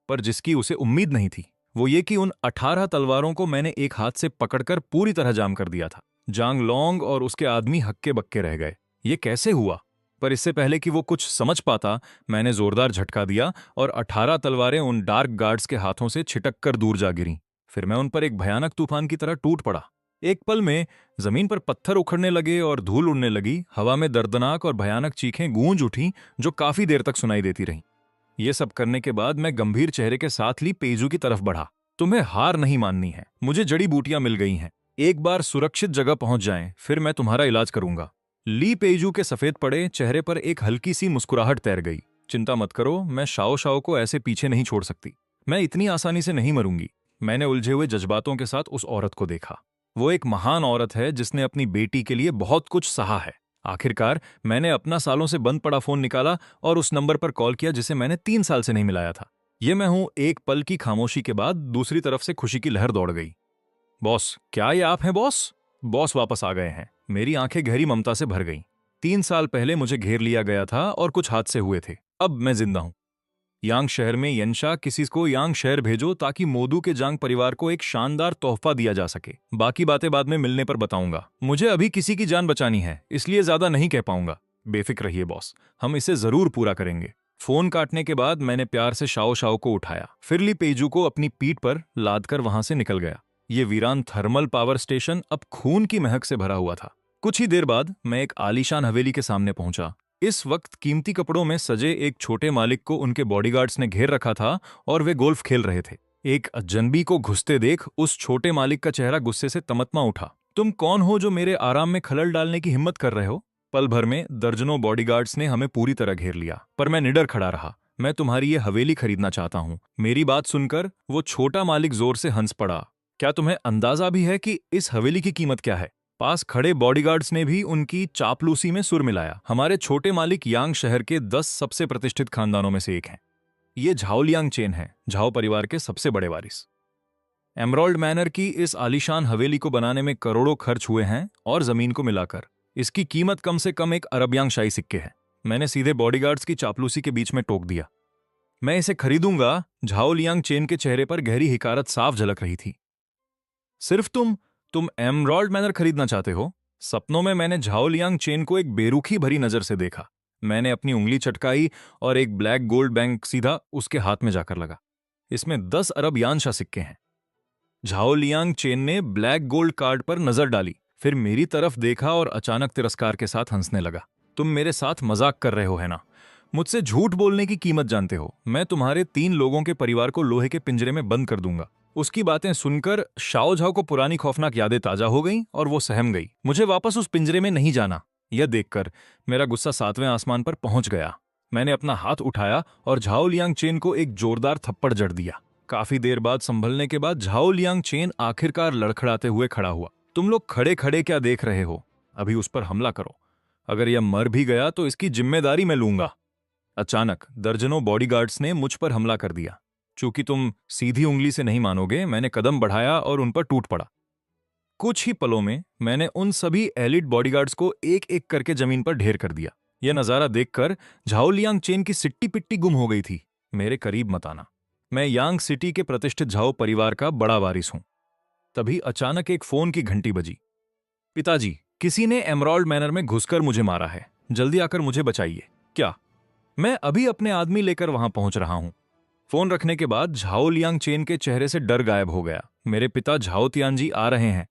पर जिसकी उसे उम्मीद नहीं थी वो ये कि उन 18 तलवारों को मैंने एक हाथ से पकड़कर पूरी तरह जाम कर दिया था। जांग लोंग और उसके आदमी हक्के बक्के रह गए। ये कैसे हुआ? पर इससे पहले कि वो कुछ समझ पाता, मैंने जोरदार झटका दिया और 18 तलवारें उन डार्क गार्ड्स के हाथों से छिटक कर दूर जा गिरीं। फिर मैं उन पर एक भयानक तूफान की तरह टूट पड़ा। एक पल में जमीन पर पत्थर उखड़ने लगे और धूल उड़ने लगी। हवा में दर्दनाक और भयानक चीखें गूंज उठीं जो काफी देर तक सुनाई देती रहीं। ये सब करने के बाद मैं गंभीर चेहरे के साथ ली पेजू की तरफ बढ़ा। तुम्हें हार नहीं माननी है। मुझे जड़ी बूटियां मिल गई हैं। एक बार सुरक्षित जगह पहुंच जाएं, फिर मैं तुम्हारा इलाज करूंगा। ली पेजू के सफेद पड़े चेहरे पर एक हल्की सी मुस्कुराहट तैर गई। चिंता मत करो, मैं शाओ शाओ को ऐसे पीछे नहीं छोड़ सकती। मैं इतनी आसानी से नहीं मरूंगी। मैंने उलझे हुए जज्बातों के साथ उस औरत को देखा। वो एक महान औरत है जिसने अपनी बेटी के लिए बहुत कुछ सहा है। आखिरकार मैंने अपना सालों से बंद पड़ा फोन निकाला और उस नंबर पर कॉल किया जिसे मैंने 3 साल से नहीं मिलाया था। ये मैं हूं। एक पल की खामोशी के बाद दूसरी तरफ से खुशी की लहर दौड़ गई। बॉस, क्या ये आप हैं बॉस? बॉस वापस आ गए हैं। मेरी आंखें गहरी ममता से भर गईं। 3 साल पहले मुझे घेर लिया गया था और कुछ हादसे हुए थे। अब मैं जिंदा हूं। यांग शहर में यंशा, किसी को यांग शहर भेजो ताकि मोदू के जांग परिवार को एक शानदार तोहफा दिया जा सके। बाकी बातें बाद में मिलने पर बताऊंगा। मुझे अभी किसी की जान बचानी है, इसलिए ज्यादा नहीं कह पाऊंगा। बेफिक्र रहिए बॉस, हम इसे जरूर पूरा करेंगे। फोन काटने के बाद मैंने प्यार से शाओ शाओ को उठाया, फिर ली पेजू को अपनी पीठ पर लादकर वहां से निकल गया। ये वीरान थर्मल पावर स्टेशन अब खून की महक से भरा हुआ था। कुछ ही देर बाद मैं एक आलीशान हवेली के सामने पहुंचा। इस वक्त कीमती कपड़ों में सजे एक छोटे मालिक को उनके बॉडीगार्ड्स ने घेर रखा था और वे गोल्फ खेल रहे थे। एक अजनबी को घुसते देख उस छोटे मालिक का चेहरा गुस्से से तमतमा उठा। तुम कौन हो जो मेरे आराम में खलल डालने की हिम्मत कर रहे हो? पल भर में दर्जनों बॉडीगार्ड्स ने हमें पूरी तरह घेर लिया, पर मैं निडर खड़ा रहा। मैं तुम्हारी ये हवेली खरीदना चाहता हूं। मेरी बात सुनकर वो छोटा मालिक जोर से हंस पड़ा। क्या तुम्हें अंदाजा भी है कि इस हवेली की कीमत क्या है? पास खड़े बॉडीगार्ड्स ने भी उनकी चापलूसी में सुर मिलाया। हमारे छोटे मालिक यांग शहर के 10 सबसे प्रतिष्ठित खानदानों में से एक हैं। ये झाओलियांग चेन है, झाओ परिवार के सबसे बड़े वारिस। एमराल्ड मैनर की इस आलीशान हवेली को बनाने में करोड़ों खर्च हुए हैं और जमीन को मिलाकर इसकी कीमत कम से कम एक अरबयांग शाही सिक्के है। मैंने सीधे बॉडीगार्ड्स की चापलूसी के बीच में टोक दिया। मैं इसे खरीदूंगा। झाओलियांग चेन के चेहरे पर गहरी हिकारत साफ झलक रही थी। सिर्फ तुम एमराल्ड मैनर खरीदना चाहते हो? सपनों में मैंने झाओ लियांग चेन को एक बेरुखी भरी नजर से देखा। मैंने अपनी उंगली चटकाई और एक ब्लैक गोल्ड बैंक सीधा उसके हाथ में जाकर लगा। इसमें 10 अरब यानशा सिक्के हैं। झाओ लियांग चेन ने ब्लैक गोल्ड कार्ड पर नजर डाली, फिर मेरी तरफ देखा और अचानक तिरस्कार के साथ हंसने लगा। तुम मेरे साथ मजाक कर रहे हो है ना? मुझसे झूठ बोलने की कीमत जानते हो। मैं तुम्हारे 3 लोगों के परिवार को लोहे के पिंजरे में बंद कर दूंगा। उसकी बातें सुनकर शाओ झाओ को पुरानी खौफनाक यादें ताजा हो गईं और वो सहम गई। मुझे वापस उस पिंजरे में नहीं जाना। यह देखकर मेरा गुस्सा 7वें आसमान पर पहुंच गया। मैंने अपना हाथ उठाया और झाओ लियांग चेन को एक जोरदार थप्पड़ जड़ दिया। काफी देर बाद संभलने के बाद झाओ लियांग चेन आखिरकार लड़खड़ाते हुए खड़ा हुआ। तुम लोग खड़े खड़े क्या देख रहे हो? अभी उस पर हमला करो। अगर यह मर भी गया तो इसकी जिम्मेदारी मैं लूंगा। अचानक दर्जनों बॉडीगार्ड्स ने मुझ पर हमला कर दिया। चूंकि तुम सीधी उंगली से नहीं मानोगे, मैंने कदम बढ़ाया और उन पर टूट पड़ा। कुछ ही पलों में मैंने उन सभी एलिट बॉडीगार्ड्स को एक एक करके जमीन पर ढेर कर दिया। यह नजारा देखकर झाओ लियांग चेन की सिट्टी पिट्टी गुम हो गई थी। मेरे करीब मत आना। मैं यांग सिटी के प्रतिष्ठित झाओ परिवार का बड़ा वारिस हूं। तभी अचानक एक फोन की घंटी बजी। पिताजी, किसी ने एमराल्ड मैनर में घुसकर मुझे मारा है। जल्दी आकर मुझे बचाइए। क्या? मैं अभी अपने आदमी लेकर वहां पहुंच रहा हूं। फोन रखने के बाद झाओ लियांग चेन के चेहरे से डर गायब हो गया। मेरे पिता झाओ तियानजी आ रहे हैं।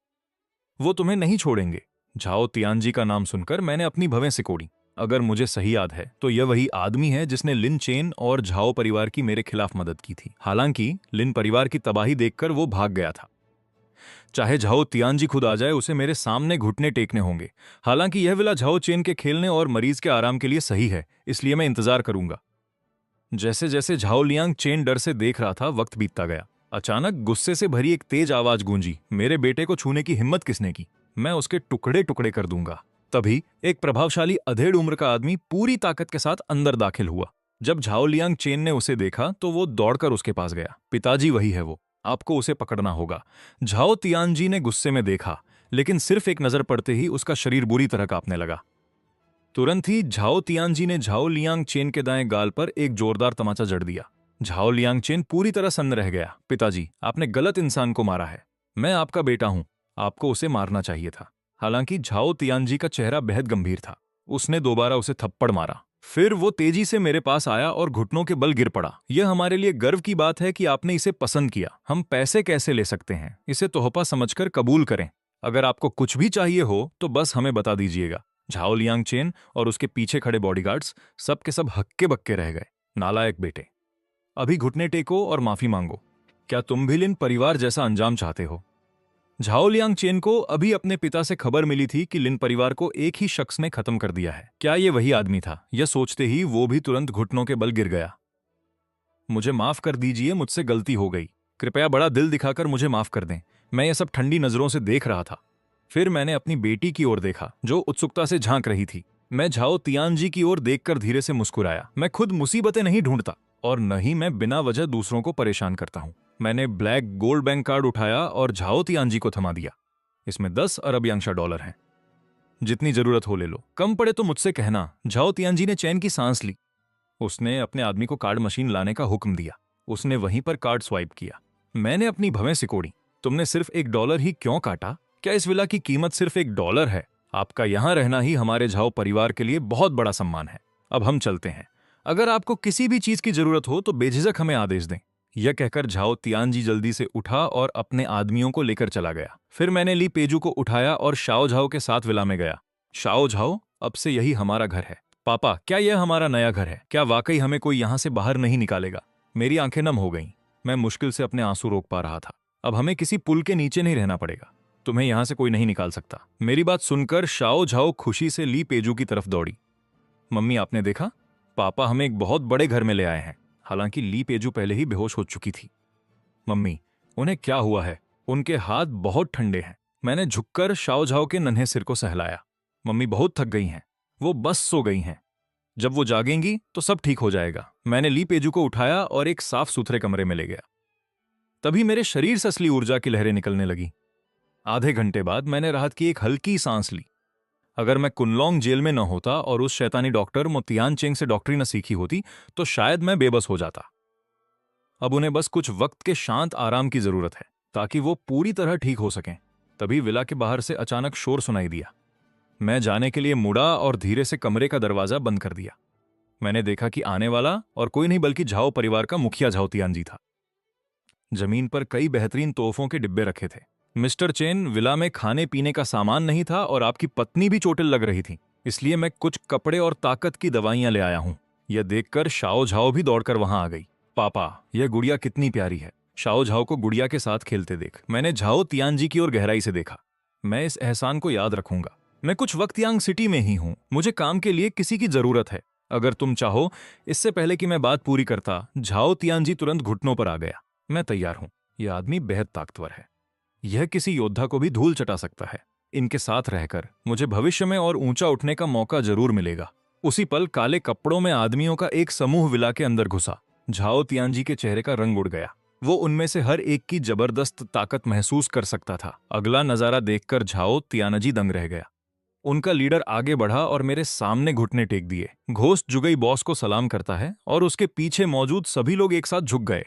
वो तुम्हें नहीं छोड़ेंगे। झाओ तियानजी का नाम सुनकर मैंने अपनी भवें सिकोड़ी। अगर मुझे सही याद है तो यह वही आदमी है जिसने लिन चेन और झाओ परिवार की मेरे खिलाफ मदद की थी। हालांकि लिन परिवार की तबाही देखकर वो भाग गया था। चाहे झाओ तियानजी खुद आ जाए, उसे मेरे सामने घुटने टेकने होंगे। हालांकि यह विला झाओ चेन के खेलने और मरीज के आराम के लिए सही है, इसलिए मैं इंतजार करूंगा। जैसे जैसे झाओ लियांग चेन डर से देख रहा था, वक्त बीतता गया। अचानक गुस्से से भरी एक तेज आवाज गूंजी। मेरे बेटे को छूने की हिम्मत किसने की? मैं उसके टुकड़े टुकड़े कर दूंगा। तभी एक प्रभावशाली अधेड़ उम्र का आदमी पूरी ताकत के साथ अंदर दाखिल हुआ। जब झाओ लियांग चेन ने उसे देखा तो वो दौड़कर उसके पास गया। पिताजी, वही है वो, आपको उसे पकड़ना होगा। झाओ तियानजी ने गुस्से में देखा, लेकिन सिर्फ एक नजर पड़ते ही उसका शरीर बुरी तरह कांपने लगा। तुरंत ही झाओ तियानजी ने झाओ लियांग चेन के दाएं गाल पर एक जोरदार तमाचा जड़ दिया। झाओ लियांग चेन पूरी तरह सन्न रह गया। पिताजी, आपने गलत इंसान को मारा है। मैं आपका बेटा हूं, आपको उसे मारना चाहिए था। हालांकि झाओ तियानजी का चेहरा बेहद गंभीर था। उसने दोबारा उसे थप्पड़ मारा। फिर वो तेजी से मेरे पास आया और घुटनों के बल गिर पड़ा। यह हमारे लिए गर्व की बात है कि आपने इसे पसंद किया। हम पैसे कैसे ले सकते हैं? इसे तोहफा समझकर कबूल करें। अगर आपको कुछ भी चाहिए हो तो बस हमें बता दीजिएगा। झाओ लियांग चेन और उसके पीछे खड़े बॉडीगार्ड्स सब के सब हक्के बक्के रह गए। नालायक बेटे, अभी घुटने टेको और माफी मांगो। क्या तुम भी लिन परिवार जैसा अंजाम चाहते हो? झाओ लियांग चेन को अभी अपने पिता से खबर मिली थी कि लिन परिवार को एक ही शख्स ने खत्म कर दिया है। क्या ये वही आदमी था? यह सोचते ही वो भी तुरंत घुटनों के बल गिर गया। मुझे माफ कर दीजिए, मुझसे गलती हो गई। कृपया बड़ा दिल दिखाकर मुझे माफ कर दें। मैं ये सब ठंडी नजरों से देख रहा था। फिर मैंने अपनी बेटी की ओर देखा जो उत्सुकता से झांक रही थी। मैं झाओ तियानजी की ओर देखकर धीरे से मुस्कुराया। मैं खुद मुसीबतें नहीं ढूंढता और न ही मैं बिना वजह दूसरों को परेशान करता हूं। मैंने ब्लैक गोल्ड बैंक कार्ड उठाया और झाओ तियानजी को थमा दिया। इसमें 10 अरब यांशा डॉलर हैं। जितनी जरूरत हो ले लो, कम पड़े तो मुझसे कहना। झाओ तियानजी ने चैन की सांस ली। उसने अपने आदमी को कार्ड मशीन लाने का हुक्म दिया। उसने वहीं पर कार्ड स्वाइप किया। मैंने अपनी भवें सिकोड़ी। तुमने सिर्फ $1 ही क्यों काटा? क्या इस विला की कीमत सिर्फ $1 है? आपका यहां रहना ही हमारे झाओ परिवार के लिए बहुत बड़ा सम्मान है। अब हम चलते हैं। अगर आपको किसी भी चीज की जरूरत हो तो बेझिझक हमें आदेश दें। यह कहकर झाओ तियानजी जल्दी से उठा और अपने आदमियों को लेकर चला गया। फिर मैंने ली पेजू को उठाया और शाओ झाओ के साथ विला में गया। शाओ झाओ, अब से यही हमारा घर है। पापा, क्या यह हमारा नया घर है? क्या वाकई हमें कोई यहां से बाहर नहीं निकालेगा? मेरी आंखें नम हो गईं। मैं मुश्किल से अपने आंसू रोक पा रहा था। अब हमें किसी पुल के नीचे नहीं रहना पड़ेगा। तुम्हें यहां से कोई नहीं निकाल सकता। मेरी बात सुनकर शाओ झाओ खुशी से ली पेजू की तरफ दौड़ी। मम्मी, आपने देखा? पापा हमें एक बहुत बड़े घर में ले आए हैं। हालांकि ली पेजू पहले ही बेहोश हो चुकी थी। मम्मी, उन्हें क्या हुआ है? उनके हाथ बहुत ठंडे हैं। मैंने झुककर शाओ झाओ के नन्हे सिर को सहलाया। मम्मी बहुत थक गई हैं। वो बस सो गई हैं। जब वो जागेंगी तो सब ठीक हो जाएगा। मैंने ली पेजू को उठाया और एक साफ सुथरे कमरे में ले गया। तभी मेरे शरीर से असली ऊर्जा की लहरें निकलने लगी। आधे घंटे बाद मैंने राहत की एक हल्की सांस ली। अगर मैं कुनलोंग जेल में न होता और उस शैतानी डॉक्टर मोतियान चेंग से डॉक्टरी न सीखी होती तो शायद मैं बेबस हो जाता। अब उन्हें बस कुछ वक्त के शांत आराम की जरूरत है ताकि वो पूरी तरह ठीक हो सकें। तभी विला के बाहर से अचानक शोर सुनाई दिया। मैं जाने के लिए मुड़ा और धीरे से कमरे का दरवाजा बंद कर दिया। मैंने देखा कि आने वाला और कोई नहीं बल्कि झाओ परिवार का मुखिया झाओ तियानजी था। जमीन पर कई बेहतरीन तोहफों के डिब्बे रखे थे। मिस्टर चेन, विला में खाने पीने का सामान नहीं था और आपकी पत्नी भी चोटिल लग रही थी, इसलिए मैं कुछ कपड़े और ताकत की दवाइयां ले आया हूं। यह देखकर शाओ झाओ भी दौड़कर वहां आ गई। पापा, यह गुड़िया कितनी प्यारी है। शाओ झाओ को गुड़िया के साथ खेलते देख मैंने झाओ तियानजी की ओर गहराई से देखा। मैं इस एहसान को याद रखूंगा। मैं कुछ वक्त यांग सिटी में ही हूं। मुझे काम के लिए किसी की जरूरत है। अगर तुम चाहो। इससे पहले कि मैं बात पूरी करता, झाओ तियानजी तुरंत घुटनों पर आ गया। मैं तैयार हूं। यह आदमी बेहद ताकतवर है। यह किसी योद्धा को भी धूल चटा सकता है। इनके साथ रहकर मुझे भविष्य में और ऊंचा उठने का मौका जरूर मिलेगा। उसी पल काले कपड़ों में आदमियों का एक समूह विला के अंदर घुसा। झाओ तियानजी के चेहरे का रंग उड़ गया। वो उनमें से हर एक की जबरदस्त ताकत महसूस कर सकता था। अगला नजारा देखकर झाओ तियानजी दंग रह गया। उनका लीडर आगे बढ़ा और मेरे सामने घुटने टेक दिए। घोस्ट जुगई बॉस को सलाम करता है और उसके पीछे मौजूद सभी लोग एक साथ झुक गए।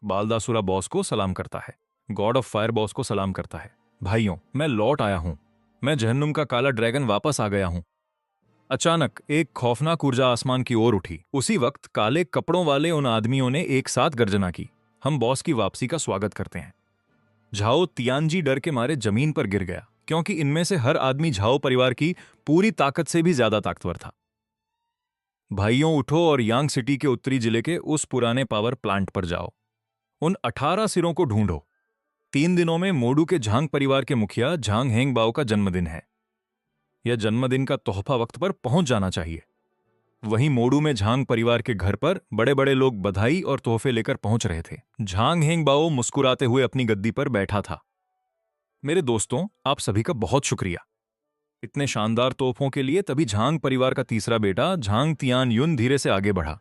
बालदासुरा बॉस को सलाम करता है। गॉड ऑफ फायर बॉस को सलाम करता है। भाइयों, मैं लौट आया हूं। मैं जहन्नुम का काला ड्रैगन वापस आ गया हूं। अचानक एक खौफनाक ऊर्जा आसमान की ओर उठी। उसी वक्त काले कपड़ों वाले उन आदमियों ने एक साथ गर्जना की। हम बॉस की वापसी का स्वागत करते हैं। झाओ तियानजी डर के मारे जमीन पर गिर गया, क्योंकि इनमें से हर आदमी झाओ परिवार की पूरी ताकत से भी ज्यादा ताकतवर था। भाइयों, उठो और यांग सिटी के उत्तरी जिले के उस पुराने पावर प्लांट पर जाओ। उन 18 सिरों को ढूंढो। 3 दिनों में मोडू के झांग परिवार के मुखिया झांग हेंग बाओ का जन्मदिन है। यह जन्मदिन का तोहफा वक्त पर पहुंच जाना चाहिए। वहीं मोडू में झांग परिवार के घर पर बड़े बड़े लोग बधाई और तोहफे लेकर पहुंच रहे थे। झांग हेंग बाओ मुस्कुराते हुए अपनी गद्दी पर बैठा था। मेरे दोस्तों, आप सभी का बहुत शुक्रिया इतने शानदार तोहफों के लिए। तभी झांग परिवार का तीसरा बेटा झांग तियान युन धीरे से आगे बढ़ा।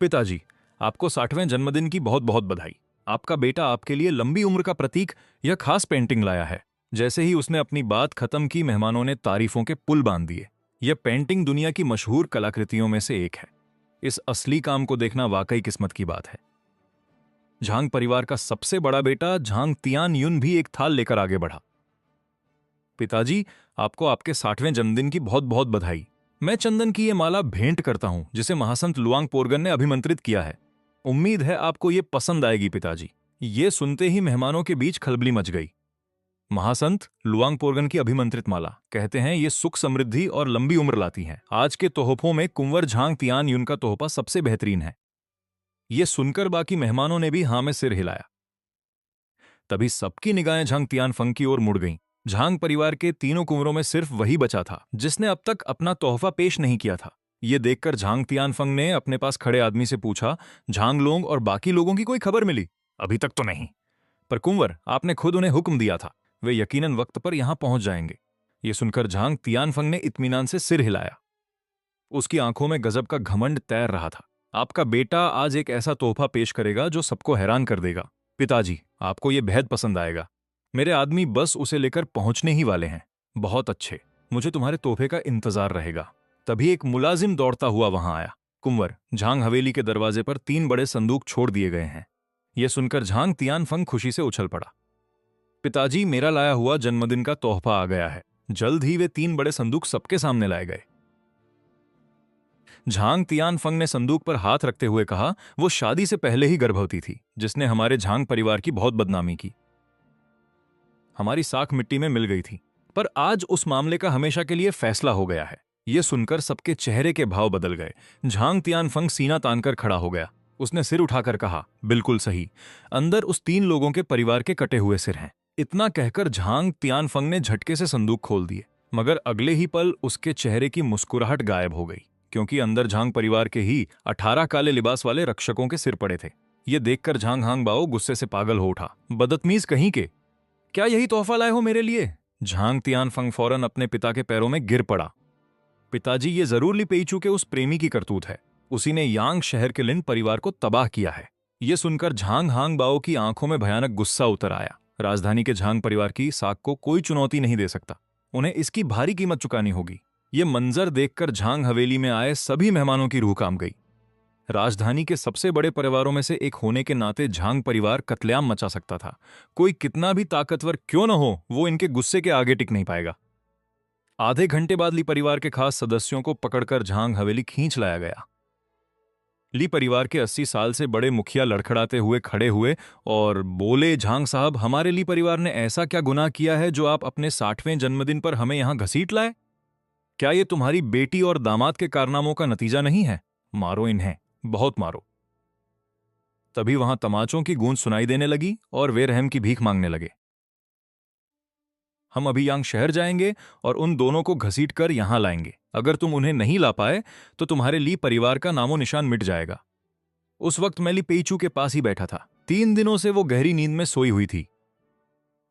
पिताजी, आपको 60वें जन्मदिन की बहुत बहुत बधाई। आपका बेटा आपके लिए लंबी उम्र का प्रतीक यह खास पेंटिंग लाया है। जैसे ही उसने अपनी बात खत्म की, मेहमानों ने तारीफों के पुल बांध दिए। यह पेंटिंग दुनिया की मशहूर कलाकृतियों में से एक है। इस असली काम को देखना वाकई किस्मत की बात है। झांग परिवार का सबसे बड़ा बेटा झांग तियान युन भी एक थाल लेकर आगे बढ़ा। पिताजी, आपको आपके 60वें जन्मदिन की बहुत बहुत बधाई। मैं चंदन की ये माला भेंट करता हूं, जिसे महासंत लुआंग पोरगन ने अभिमंत्रित किया है। उम्मीद है आपको ये पसंद आएगी पिताजी। ये सुनते ही मेहमानों के बीच खलबली मच गई। महासंत लुआंग पोरगन की अभिमंत्रित माला, कहते हैं ये सुख समृद्धि और लंबी उम्र लाती है। आज के तोहफों में कुंवर झांग तियान युन का तोहफा सबसे बेहतरीन है। ये सुनकर बाकी मेहमानों ने भी हां में सिर हिलाया। तभी सबकी निगाहें झांग तियानफंग की ओर मुड़ गईं। झांग परिवार के तीनों कुंवरों में सिर्फ वही बचा था जिसने अब तक अपना तोहफा पेश नहीं किया था। ये देखकर झांग तियानफंग ने अपने पास खड़े आदमी से पूछा, झांग लोंग और बाकी लोगों की कोई खबर मिली? अभी तक तो नहीं, पर कुंवर, आपने खुद उन्हें हुक्म दिया था। वे यकीनन वक्त पर यहां पहुंच जाएंगे। ये सुनकर झांग तियानफंग ने इत्मीनान से सिर हिलाया। उसकी आंखों में गजब का घमंड तैर रहा था। आपका बेटा आज एक ऐसा तोहफा पेश करेगा जो सबको हैरान कर देगा। पिताजी, आपको यह बेहद पसंद आएगा। मेरे आदमी बस उसे लेकर पहुंचने ही वाले हैं। बहुत अच्छे, मुझे तुम्हारे तोहफे का इंतजार रहेगा। तभी एक मुलाजिम दौड़ता हुआ वहां आया। कुंवर, झांग हवेली के दरवाजे पर 3 बड़े संदूक छोड़ दिए गए हैं। यह सुनकर झांग तियानफंग खुशी से उछल पड़ा। पिताजी, मेरा लाया हुआ जन्मदिन का तोहफा आ गया है। जल्द ही वे 3 बड़े संदूक सबके सामने लाए गए। झांग तियानफंग ने संदूक पर हाथ रखते हुए कहा, वो शादी से पहले ही गर्भवती थी, जिसने हमारे झांग परिवार की बहुत बदनामी की। हमारी साख मिट्टी में मिल गई थी, पर आज उस मामले का हमेशा के लिए फैसला हो गया है। यह सुनकर सबके चेहरे के भाव बदल गए। झांग तियानफंग सीना तानकर खड़ा हो गया। उसने सिर उठाकर कहा, बिल्कुल सही, अंदर उस 3 लोगों के परिवार के कटे हुए सिर हैं। इतना कहकर झांग तियानफंग ने झटके से संदूक खोल दिए, मगर अगले ही पल उसके चेहरे की मुस्कुराहट गायब हो गई, क्योंकि अंदर झांग परिवार के ही 18 काले लिबास वाले रक्षकों के सिर पड़े थे। यह देखकर झांग हांग बाओ गुस्से से पागल हो उठा। बदतमीज कहीं के, क्या यही तोहफा लाए हो मेरे लिए? झांग तियानफंग फौरन अपने पिता के पैरों में गिर पड़ा। पिताजी, ये जरूर लिपेइचू के उस प्रेमी की करतूत है। उसी ने यांग शहर के लिन परिवार को तबाह किया है। यह सुनकर झांग हांग बाओ की आंखों में भयानक गुस्सा उतर आया। राजधानी के झांग परिवार की साख को कोई चुनौती नहीं दे सकता। उन्हें इसकी भारी कीमत चुकानी होगी। ये मंजर देखकर झांग हवेली में आए सभी मेहमानों की रूह कांप गई। राजधानी के सबसे बड़े परिवारों में से एक होने के नाते झांग परिवार कत्लेआम मचा सकता था। कोई कितना भी ताकतवर क्यों न हो, वो इनके गुस्से के आगे टिक नहीं पाएगा। आधे घंटे बाद ली परिवार के खास सदस्यों को पकड़कर झांग हवेली खींच लाया गया। ली परिवार के 80 साल से बड़े मुखिया लड़खड़ाते हुए खड़े हुए और बोले, झांग साहब, हमारे ली परिवार ने ऐसा क्या गुनाह किया है जो आप अपने 60वें जन्मदिन पर हमें यहां घसीट लाए? क्या ये तुम्हारी बेटी और दामाद के कारनामों का नतीजा नहीं है? मारो इन्हें, बहुत मारो। तभी वहां तमाचों की गूंज सुनाई देने लगी और वे रहम की भीख मांगने लगे। हम अभी यांग शहर जाएंगे और उन दोनों को घसीट कर यहां लाएंगे। अगर तुम उन्हें नहीं ला पाए तो तुम्हारे ली परिवार का नामो निशान मिट जाएगा। उस वक्त मैं ली पेइचू के पास ही बैठा था। 3 दिनों से वो गहरी नींद में सोई हुई थी।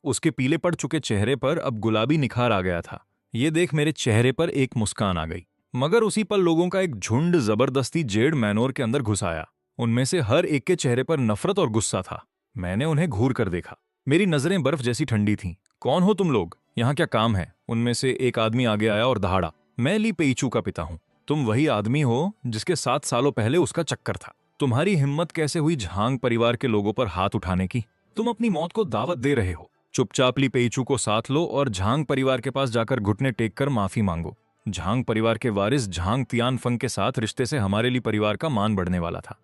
उसके पीले पड़ चुके चेहरे पर अब गुलाबी निखार आ गया था। ये देख मेरे चेहरे पर एक मुस्कान आ गई। मगर उसी पल लोगों का एक झुंड जबरदस्ती जेड मैनोर के अंदर घुस आया। उनमें से हर एक के चेहरे पर नफरत और गुस्सा था। मैंने उन्हें घूर कर देखा। मेरी नजरें बर्फ जैसी ठंडी थीं। कौन हो तुम लोग? यहाँ क्या काम है? उनमें से एक आदमी आगे आया और दहाड़ा, मैं ली पेइचू का पिता हूं। तुम वही आदमी हो जिसके 7 सालों पहले उसका चक्कर था। तुम्हारी हिम्मत कैसे हुई झांग परिवार के लोगों पर हाथ उठाने की? तुम अपनी मौत को दावत दे रहे हो। चुपचाप ली पेइचू को साथ लो और झांग परिवार के पास जाकर घुटने टेक कर माफी मांगो। झांग परिवार के वारिस झांग तियानफंग के साथ रिश्ते से हमारे ली परिवार का मान बढ़ने वाला था।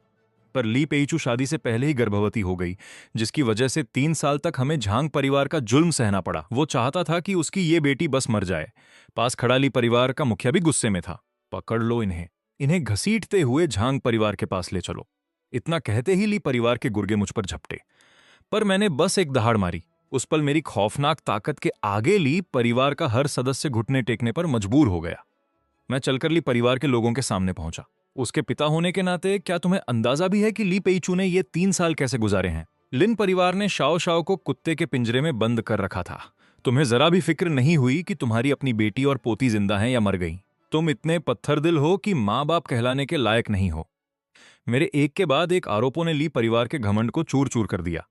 पर ली पेइचू शादी से पहले ही गर्भवती हो गई, जिसकी वजह से 3 साल तक हमें झांग परिवार का जुल्म सहना पड़ा। वो चाहता था कि उसकी ये बेटी बस मर जाए। पास खड़ा ली परिवार का मुखिया भी गुस्से में था। पकड़ लो इन्हें, इन्हें घसीटते हुए झांग परिवार के पास ले चलो। इतना कहते ही ली परिवार के गुर्गे मुझ पर झपटे, पर मैंने बस एक दहाड़ मारी। उस पल मेरी खौफनाक ताकत के आगे ली परिवार का हर सदस्य घुटने टेकने पर मजबूर हो गया। मैं चलकर ली परिवार के लोगों के सामने पहुंचा। उसके पिता होने के नाते क्या तुम्हें अंदाजा भी है कि ली पेइचू ने ये 3 साल कैसे गुजारे हैं? लिन परिवार ने शाओ शाओ को कुत्ते के पिंजरे में बंद कर रखा था। तुम्हें जरा भी फिक्र नहीं हुई कि तुम्हारी अपनी बेटी और पोती जिंदा हैं या मर गई। तुम इतने पत्थरदिल हो कि माँ बाप कहलाने के लायक नहीं हो। मेरे एक के बाद एक आरोपों ने ली परिवार के घमंड को चूर चूर कर दिया।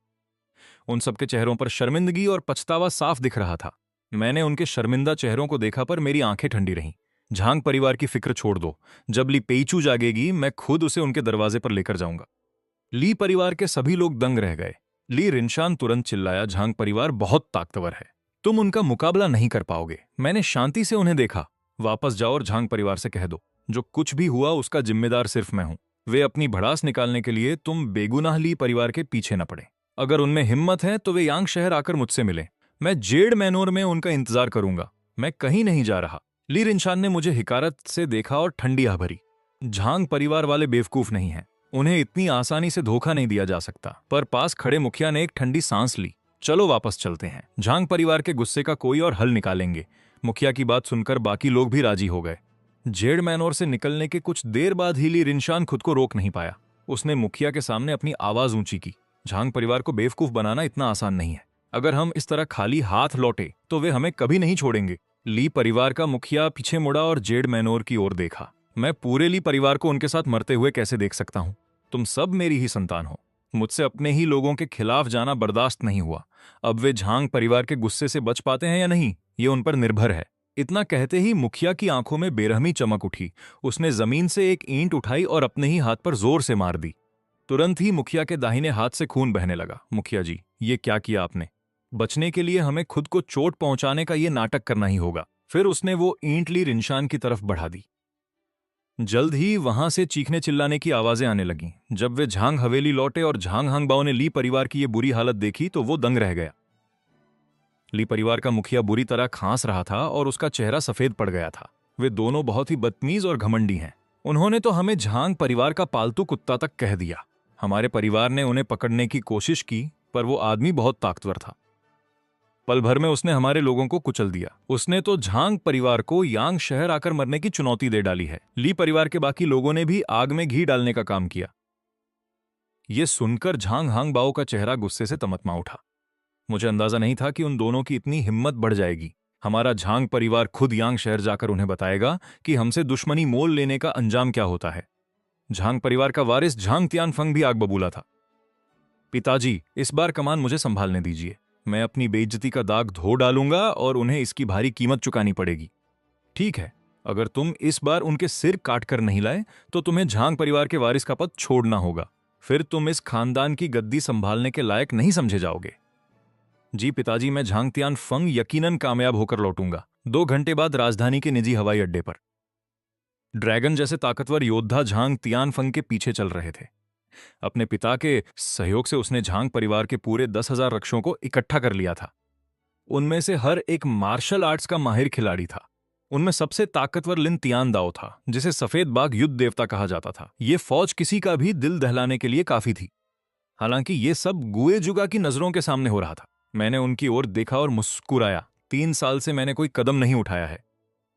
उन सबके चेहरों पर शर्मिंदगी और पछतावा साफ दिख रहा था। मैंने उनके शर्मिंदा चेहरों को देखा पर मेरी आंखें ठंडी रहीं। झांग परिवार की फिक्र छोड़ दो। जब ली पेइचू जागेगी मैं खुद उसे उनके दरवाजे पर लेकर जाऊंगा। ली परिवार के सभी लोग दंग रह गए। ली रिनशान तुरंत चिल्लाया, झांग परिवार बहुत ताकतवर है, तुम उनका मुकाबला नहीं कर पाओगे। मैंने शांति से उन्हें देखा। वापस जाओ और झांग परिवार से कह दो, जो कुछ भी हुआ उसका जिम्मेदार सिर्फ मैं हूं। वे अपनी भड़ास निकालने के लिए तुम बेगुनाह ली परिवार के पीछे न पड़े। अगर उनमें हिम्मत है तो वे यांग शहर आकर मुझसे मिले। मैं जेड मैनोर में उनका इंतजार करूंगा। मैं कहीं नहीं जा रहा। ली रिनशान ने मुझे हिकारत से देखा और ठंडी आह भरी। झांग परिवार वाले बेवकूफ नहीं हैं। उन्हें इतनी आसानी से धोखा नहीं दिया जा सकता। पर पास खड़े मुखिया ने एक ठंडी सांस ली। चलो वापस चलते हैं। झांग परिवार के गुस्से का कोई और हल निकालेंगे। मुखिया की बात सुनकर बाकी लोग भी राजी हो गए। जेड मैनोर से निकलने के कुछ देर बाद ही ली रिनशान खुद को रोक नहीं पाया। उसने मुखिया के सामने अपनी आवाज ऊंची की। झांग परिवार को बेवकूफ बनाना इतना आसान नहीं है। अगर हम इस तरह खाली हाथ लौटे तो वे हमें कभी नहीं छोड़ेंगे। ली परिवार का मुखिया पीछे मुड़ा और जेड मैनोर की ओर देखा। मैं पूरे ली परिवार को उनके साथ मरते हुए कैसे देख सकता हूं? तुम सब मेरी ही संतान हो। मुझसे अपने ही लोगों के खिलाफ जाना बर्दाश्त नहीं हुआ। अब वे झांग परिवार के गुस्से से बच पाते हैं या नहीं, ये उन पर निर्भर है। इतना कहते ही मुखिया की आंखों में बेरहमी चमक उठी। उसने जमीन से एक ईंट उठाई और अपने ही हाथ पर जोर से मार दी। तुरंत ही मुखिया के दाहिने हाथ से खून बहने लगा। मुखिया जी, ये क्या किया आपने? बचने के लिए हमें खुद को चोट पहुंचाने का ये नाटक करना ही होगा। फिर उसने वो ईंट ली रिनशान की तरफ बढ़ा दी। जल्द ही वहां से चीखने चिल्लाने की आवाजें आने लगीं। जब वे झांग हवेली लौटे और झांग हांगबाओ ने ली परिवार की ये बुरी हालत देखी तो वो दंग रह गया। ली परिवार का मुखिया बुरी तरह खांस रहा था और उसका चेहरा सफेद पड़ गया था। वे दोनों बहुत ही बदतमीज और घमंडी हैं। उन्होंने तो हमें झांग परिवार का पालतू कुत्ता तक कह दिया। हमारे परिवार ने उन्हें पकड़ने की कोशिश की, पर वो आदमी बहुत ताकतवर था। पल भर में उसने हमारे लोगों को कुचल दिया। उसने तो झांग परिवार को यांग शहर आकर मरने की चुनौती दे डाली है। ली परिवार के बाकी लोगों ने भी आग में घी डालने का काम किया। यह सुनकर झांग हांगबाओ का चेहरा गुस्से से तमतमा उठा। मुझे अंदाजा नहीं था कि उन दोनों की इतनी हिम्मत बढ़ जाएगी। हमारा झांग परिवार खुद यांग शहर जाकर उन्हें बताएगा कि हमसे दुश्मनी मोल लेने का अंजाम क्या होता है। झांग परिवार का वारिस झांग तियानफंग भी आग बबूला था। पिताजी, इस बार कमान मुझे संभालने दीजिए। मैं अपनी बेइज्जती का दाग धो डालूंगा और उन्हें इसकी भारी कीमत चुकानी पड़ेगी। ठीक है, अगर तुम इस बार उनके सिर काट कर नहीं लाए तो तुम्हें झांग परिवार के वारिस का पद छोड़ना होगा। फिर तुम इस खानदान की गद्दी संभालने के लायक नहीं समझे जाओगे। जी पिताजी, मैं झांग तियानफंग यकीनन कामयाब होकर लौटूंगा। 2 घंटे बाद राजधानी के निजी हवाई अड्डे पर ड्रैगन जैसे ताकतवर योद्धा झांग तियानफंग के पीछे चल रहे थे। अपने पिता के सहयोग से उसने झांग परिवार के पूरे 10,000 रक्षों को इकट्ठा कर लिया था। उनमें से हर एक मार्शल आर्ट्स का माहिर खिलाड़ी था। उनमें सबसे ताकतवर लिन तियानदाओ था, जिसे सफेद बाघ युद्ध देवता कहा जाता था। ये फौज किसी का भी दिल दहलाने के लिए काफी थी। हालांकि ये सब गुए जुगा की नजरों के सामने हो रहा था। मैंने उनकी ओर देखा और मुस्कुराया। 3 साल से मैंने कोई कदम नहीं उठाया है।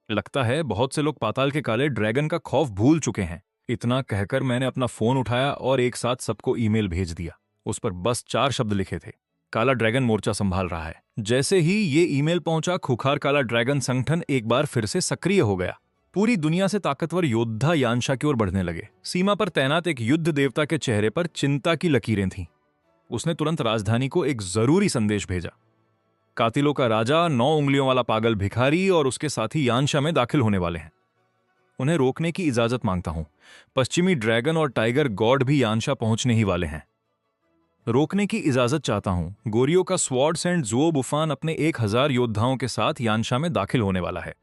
लगता है बहुत से लोग पाताल के काले ड्रैगन का खौफ भूल चुके हैं। इतना कहकर मैंने अपना फोन उठाया और एक साथ सबको ईमेल भेज दिया। उस पर बस 4 शब्द लिखे थे, काला ड्रैगन मोर्चा संभाल रहा है। जैसे ही ये ईमेल पहुंचा, खुखार काला ड्रैगन संगठन एक बार फिर से सक्रिय हो गया। पूरी दुनिया से ताकतवर योद्धा यानशा की ओर बढ़ने लगे। सीमा पर तैनात एक युद्ध देवता के चेहरे पर चिंता की लकीरें थीं। उसने तुरंत राजधानी को एक जरूरी संदेश भेजा। कातिलों का राजा, 9 उंगलियों वाला पागल भिखारी और उसके साथी यानशा में दाखिल होने वाले हैं। उन्हें रोकने की इजाजत मांगता हूं। पश्चिमी ड्रैगन और टाइगर गॉड भी यानशा पहुंचने ही वाले हैं। रोकने की इजाजत चाहता हूं। गोरियों का स्वॉर्ड्स एंड जुओ बुफान अपने 1000 योद्धाओं के साथ यानशा में दाखिल होने वाला है।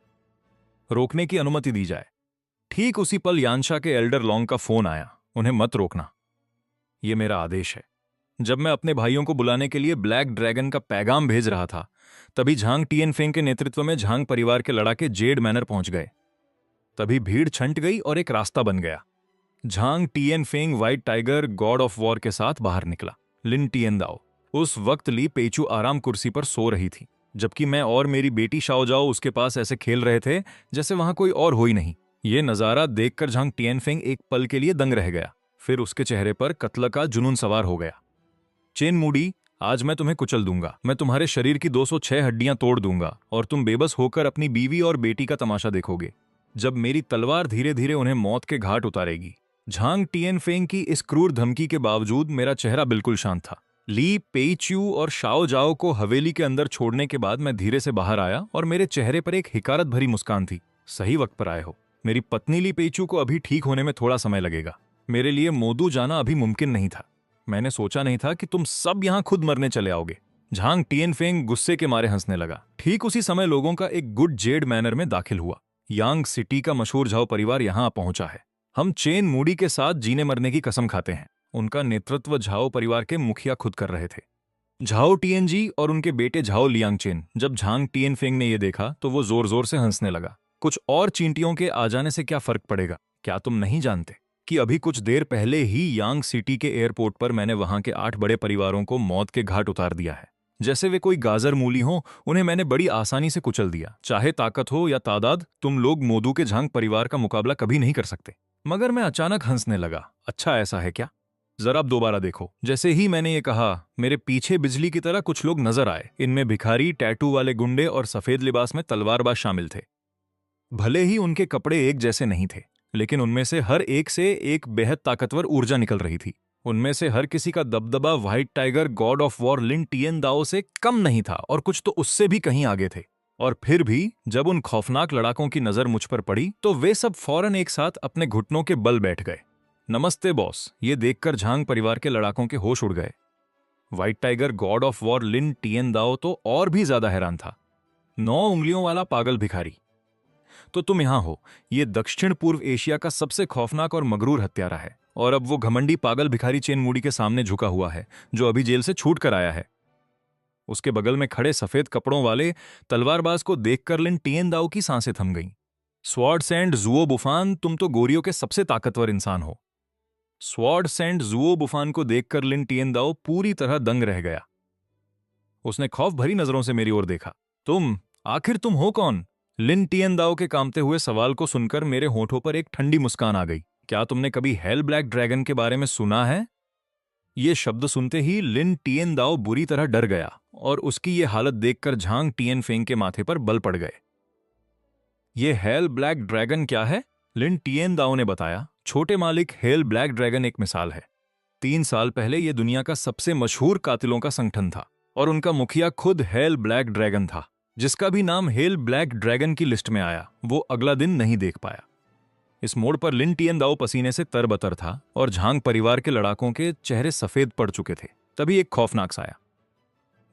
रोकने की अनुमति दी जाए। ठीक उसी पल यानशा के एल्डर लॉन्ग का फोन आया। उन्हें मत रोकना, यह मेरा आदेश है। जब मैं अपने भाइयों को बुलाने के लिए ब्लैक ड्रैगन का पैगाम भेज रहा था, तभी झांग टिएनफेंग के नेतृत्व में झांग परिवार के लड़ाके जेड मैनर पहुंच गए। तभी भीड़ छंट गई और एक रास्ता बन गया। Zhang Tianfeng white tiger god of war के साथ बाहर निकला। लिन टिएनदाओ। उस वक्त ली पेचू आराम कुर्सी पर सो रही थी, जबकि मैं और मेरी बेटी शाओजाओ उसके पास ऐसे खेल रहे थे जैसे वहां कोई और हो ही नहीं। ये नजारा देखकर झांग टिएनफेंग एक पल के लिए दंग रह गया। फिर उसके चेहरे पर कत्ल का जुनून सवार हो गया। चेन मूडी, आज मैं तुम्हें कुचल दूंगा। मैं तुम्हारे शरीर की 206 हड्डियां तोड़ दूंगा और तुम बेबस होकर अपनी बीवी और बेटी का तमाशा देखोगे जब मेरी तलवार धीरे धीरे उन्हें मौत के घाट उतारेगी। झांग टिएनफेंग की इस क्रूर धमकी के बावजूद मेरा चेहरा बिल्कुल शांत था। ली पेइच्यू और शाओ जाओ को हवेली के अंदर छोड़ने के बाद मैं धीरे से बाहर आया और मेरे चेहरे पर एक हिकारत भरी मुस्कान थी। सही वक्त पर आए हो। मेरी पत्नी ली पेइच्यू को अभी ठीक होने में थोड़ा समय लगेगा। मेरे लिए मोदू जाना अभी मुमकिन नहीं था। मैंने सोचा नहीं था कि तुम सब यहां खुद मरने चले आओगे। झांग टिएनफेंग गुस्से के मारे हंसने लगा। ठीक उसी समय लोगों का एक गुड जेड मैनर में दाखिल हुआ। यांग सिटी का मशहूर झाओ परिवार यहां पहुंचा है। हम चेन मूडी के साथ जीने मरने की कसम खाते हैं। उनका नेतृत्व झाओ परिवार के मुखिया खुद कर रहे थे, झाओ टिएनजी और उनके बेटे झाओ लियांगचेन। जब झांग टिएनफेंग ने यह देखा तो वो जोर जोर से हंसने लगा। कुछ और चींटियों के आ जाने से क्या फर्क पड़ेगा? क्या तुम नहीं जानते कि अभी कुछ देर पहले ही यांग सिटी के एयरपोर्ट पर मैंने वहां के 8 बड़े परिवारों को मौत के घाट उतार दिया है। जैसे वे कोई गाजर मूली हो, उन्हें मैंने बड़ी आसानी से कुचल दिया। चाहे ताकत हो या तादाद, तुम लोग मोदू के झांग परिवार का मुकाबला कभी नहीं कर सकते। मगर मैं अचानक हंसने लगा। अच्छा ऐसा है क्या? जरा अब दोबारा देखो। जैसे ही मैंने ये कहा, मेरे पीछे बिजली की तरह कुछ लोग नजर आए। इनमें भिखारी, टैटू वाले गुंडे और सफेद लिबास में तलवारबाज शामिल थे। भले ही उनके कपड़े एक जैसे नहीं थे, लेकिन उनमें से हर एक से एक बेहद ताकतवर ऊर्जा निकल रही थी। उनमें से हर किसी का दबदबा white tiger god of war Lin Tiandao से कम नहीं था और कुछ तो उससे भी कहीं आगे थे। और फिर भी जब उन खौफनाक लड़ाकों की नजर मुझ पर पड़ी तो वे सब फौरन एक साथ अपने घुटनों के बल बैठ गए। नमस्ते बॉस, ये देखकर झांग परिवार के लड़ाकों के होश उड़ गए। White tiger god of war Lin Tiandao तो और भी ज्यादा हैरान था। 9 उंगलियों वाला पागल भिखारी, तो तुम यहां हो। ये दक्षिण पूर्व एशिया का सबसे खौफनाक और मगरूर हत्यारा है, और अब वो घमंडी पागल भिखारी चेन मूडी के सामने झुका हुआ है, जो अभी जेल से छूट कर आया है। उसके बगल में खड़े सफेद कपड़ों वाले तलवारबाज को देखकर लिन टिएनदाओ की सांसें थम गईं। स्वॉर्ड्स एंड जुओ बुफान, तुम तो गोरियों के सबसे ताकतवर इंसान हो। स्वॉर्ड्स एंड जुओ बुफान को देखकर लिन टिएनदाओ पूरी तरह दंग रह गया। उसने खौफ भरी नजरों से मेरी ओर देखा। आखिर तुम हो कौन? लिन टिएनदाओ के कांपते हुए सवाल को सुनकर मेरे होठों पर एक ठंडी मुस्कान आ गई। क्या तुमने कभी हेल ब्लैक ड्रैगन के बारे में सुना है? ये शब्द सुनते ही लिन टिएनदाओ बुरी तरह डर गया और उसकी ये हालत देखकर झांग टिएनफेंग के माथे पर बल पड़ गए। ये हेल ब्लैक ड्रैगन क्या है? लिन टिएनदाओ ने बताया। छोटे मालिक, हेल ब्लैक ड्रैगन एक मिसाल है। 3 साल पहले यह दुनिया का सबसे मशहूर कातिलों का संगठन था और उनका मुखिया खुद हेल ब्लैक ड्रैगन था। जिसका भी नाम हेल ब्लैक ड्रैगन की लिस्ट में आया, वो अगला दिन नहीं देख पाया। इस मोड़ पर लिन टिएनदाओ पसीने से तरबतर था और झांग परिवार के लड़ाकों के चेहरे सफेद पड़ चुके थे। तभी एक खौफनाक साया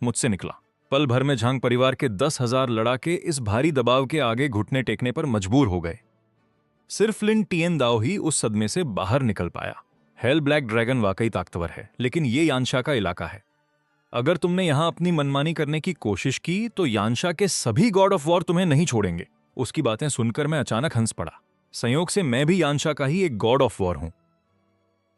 मुझसे निकला। पल भर में झांग परिवार के 10,000 लड़ाके इस भारी दबाव के आगे घुटने टेकने पर मजबूर हो गए। सिर्फ लिन टिएन दाओ ही उस सदमे से बाहर निकल पाया। हेल ब्लैक ड्रैगन वाकई ताकतवर है, लेकिन ये यानशा का इलाका है। अगर तुमने यहां अपनी मनमानी करने की कोशिश की तो यानशा के सभी गॉड ऑफ वॉर तुम्हें नहीं छोड़ेंगे। उसकी बातें सुनकर मैं अचानक हंस पड़ा। संयोग से मैं भी यानशा का ही एक गॉड ऑफ वॉर हूं।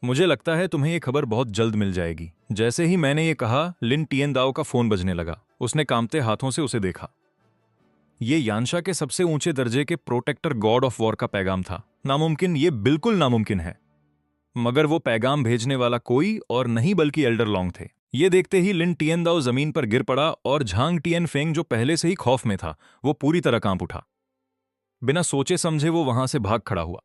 मुझे लगता है तुम्हें यह खबर बहुत जल्द मिल जाएगी। जैसे ही मैंने ये कहा, लिन टिएन दाओ का फोन बजने लगा। उसने कांपते हाथों से उसे देखा। ये यानशा के सबसे ऊंचे दर्जे के प्रोटेक्टर गॉड ऑफ वॉर का पैगाम था। नामुमकिन, ये बिल्कुल नामुमकिन है। मगर वो पैगाम भेजने वाला कोई और नहीं बल्कि एल्डर लॉन्ग थे। ये देखते ही लिन टिएन दाओ जमीन पर गिर पड़ा और झांग टिएन फेंग, जो पहले से ही खौफ में था, वो पूरी तरह कांप उठा। बिना सोचे समझे वो वहां से भाग खड़ा हुआ।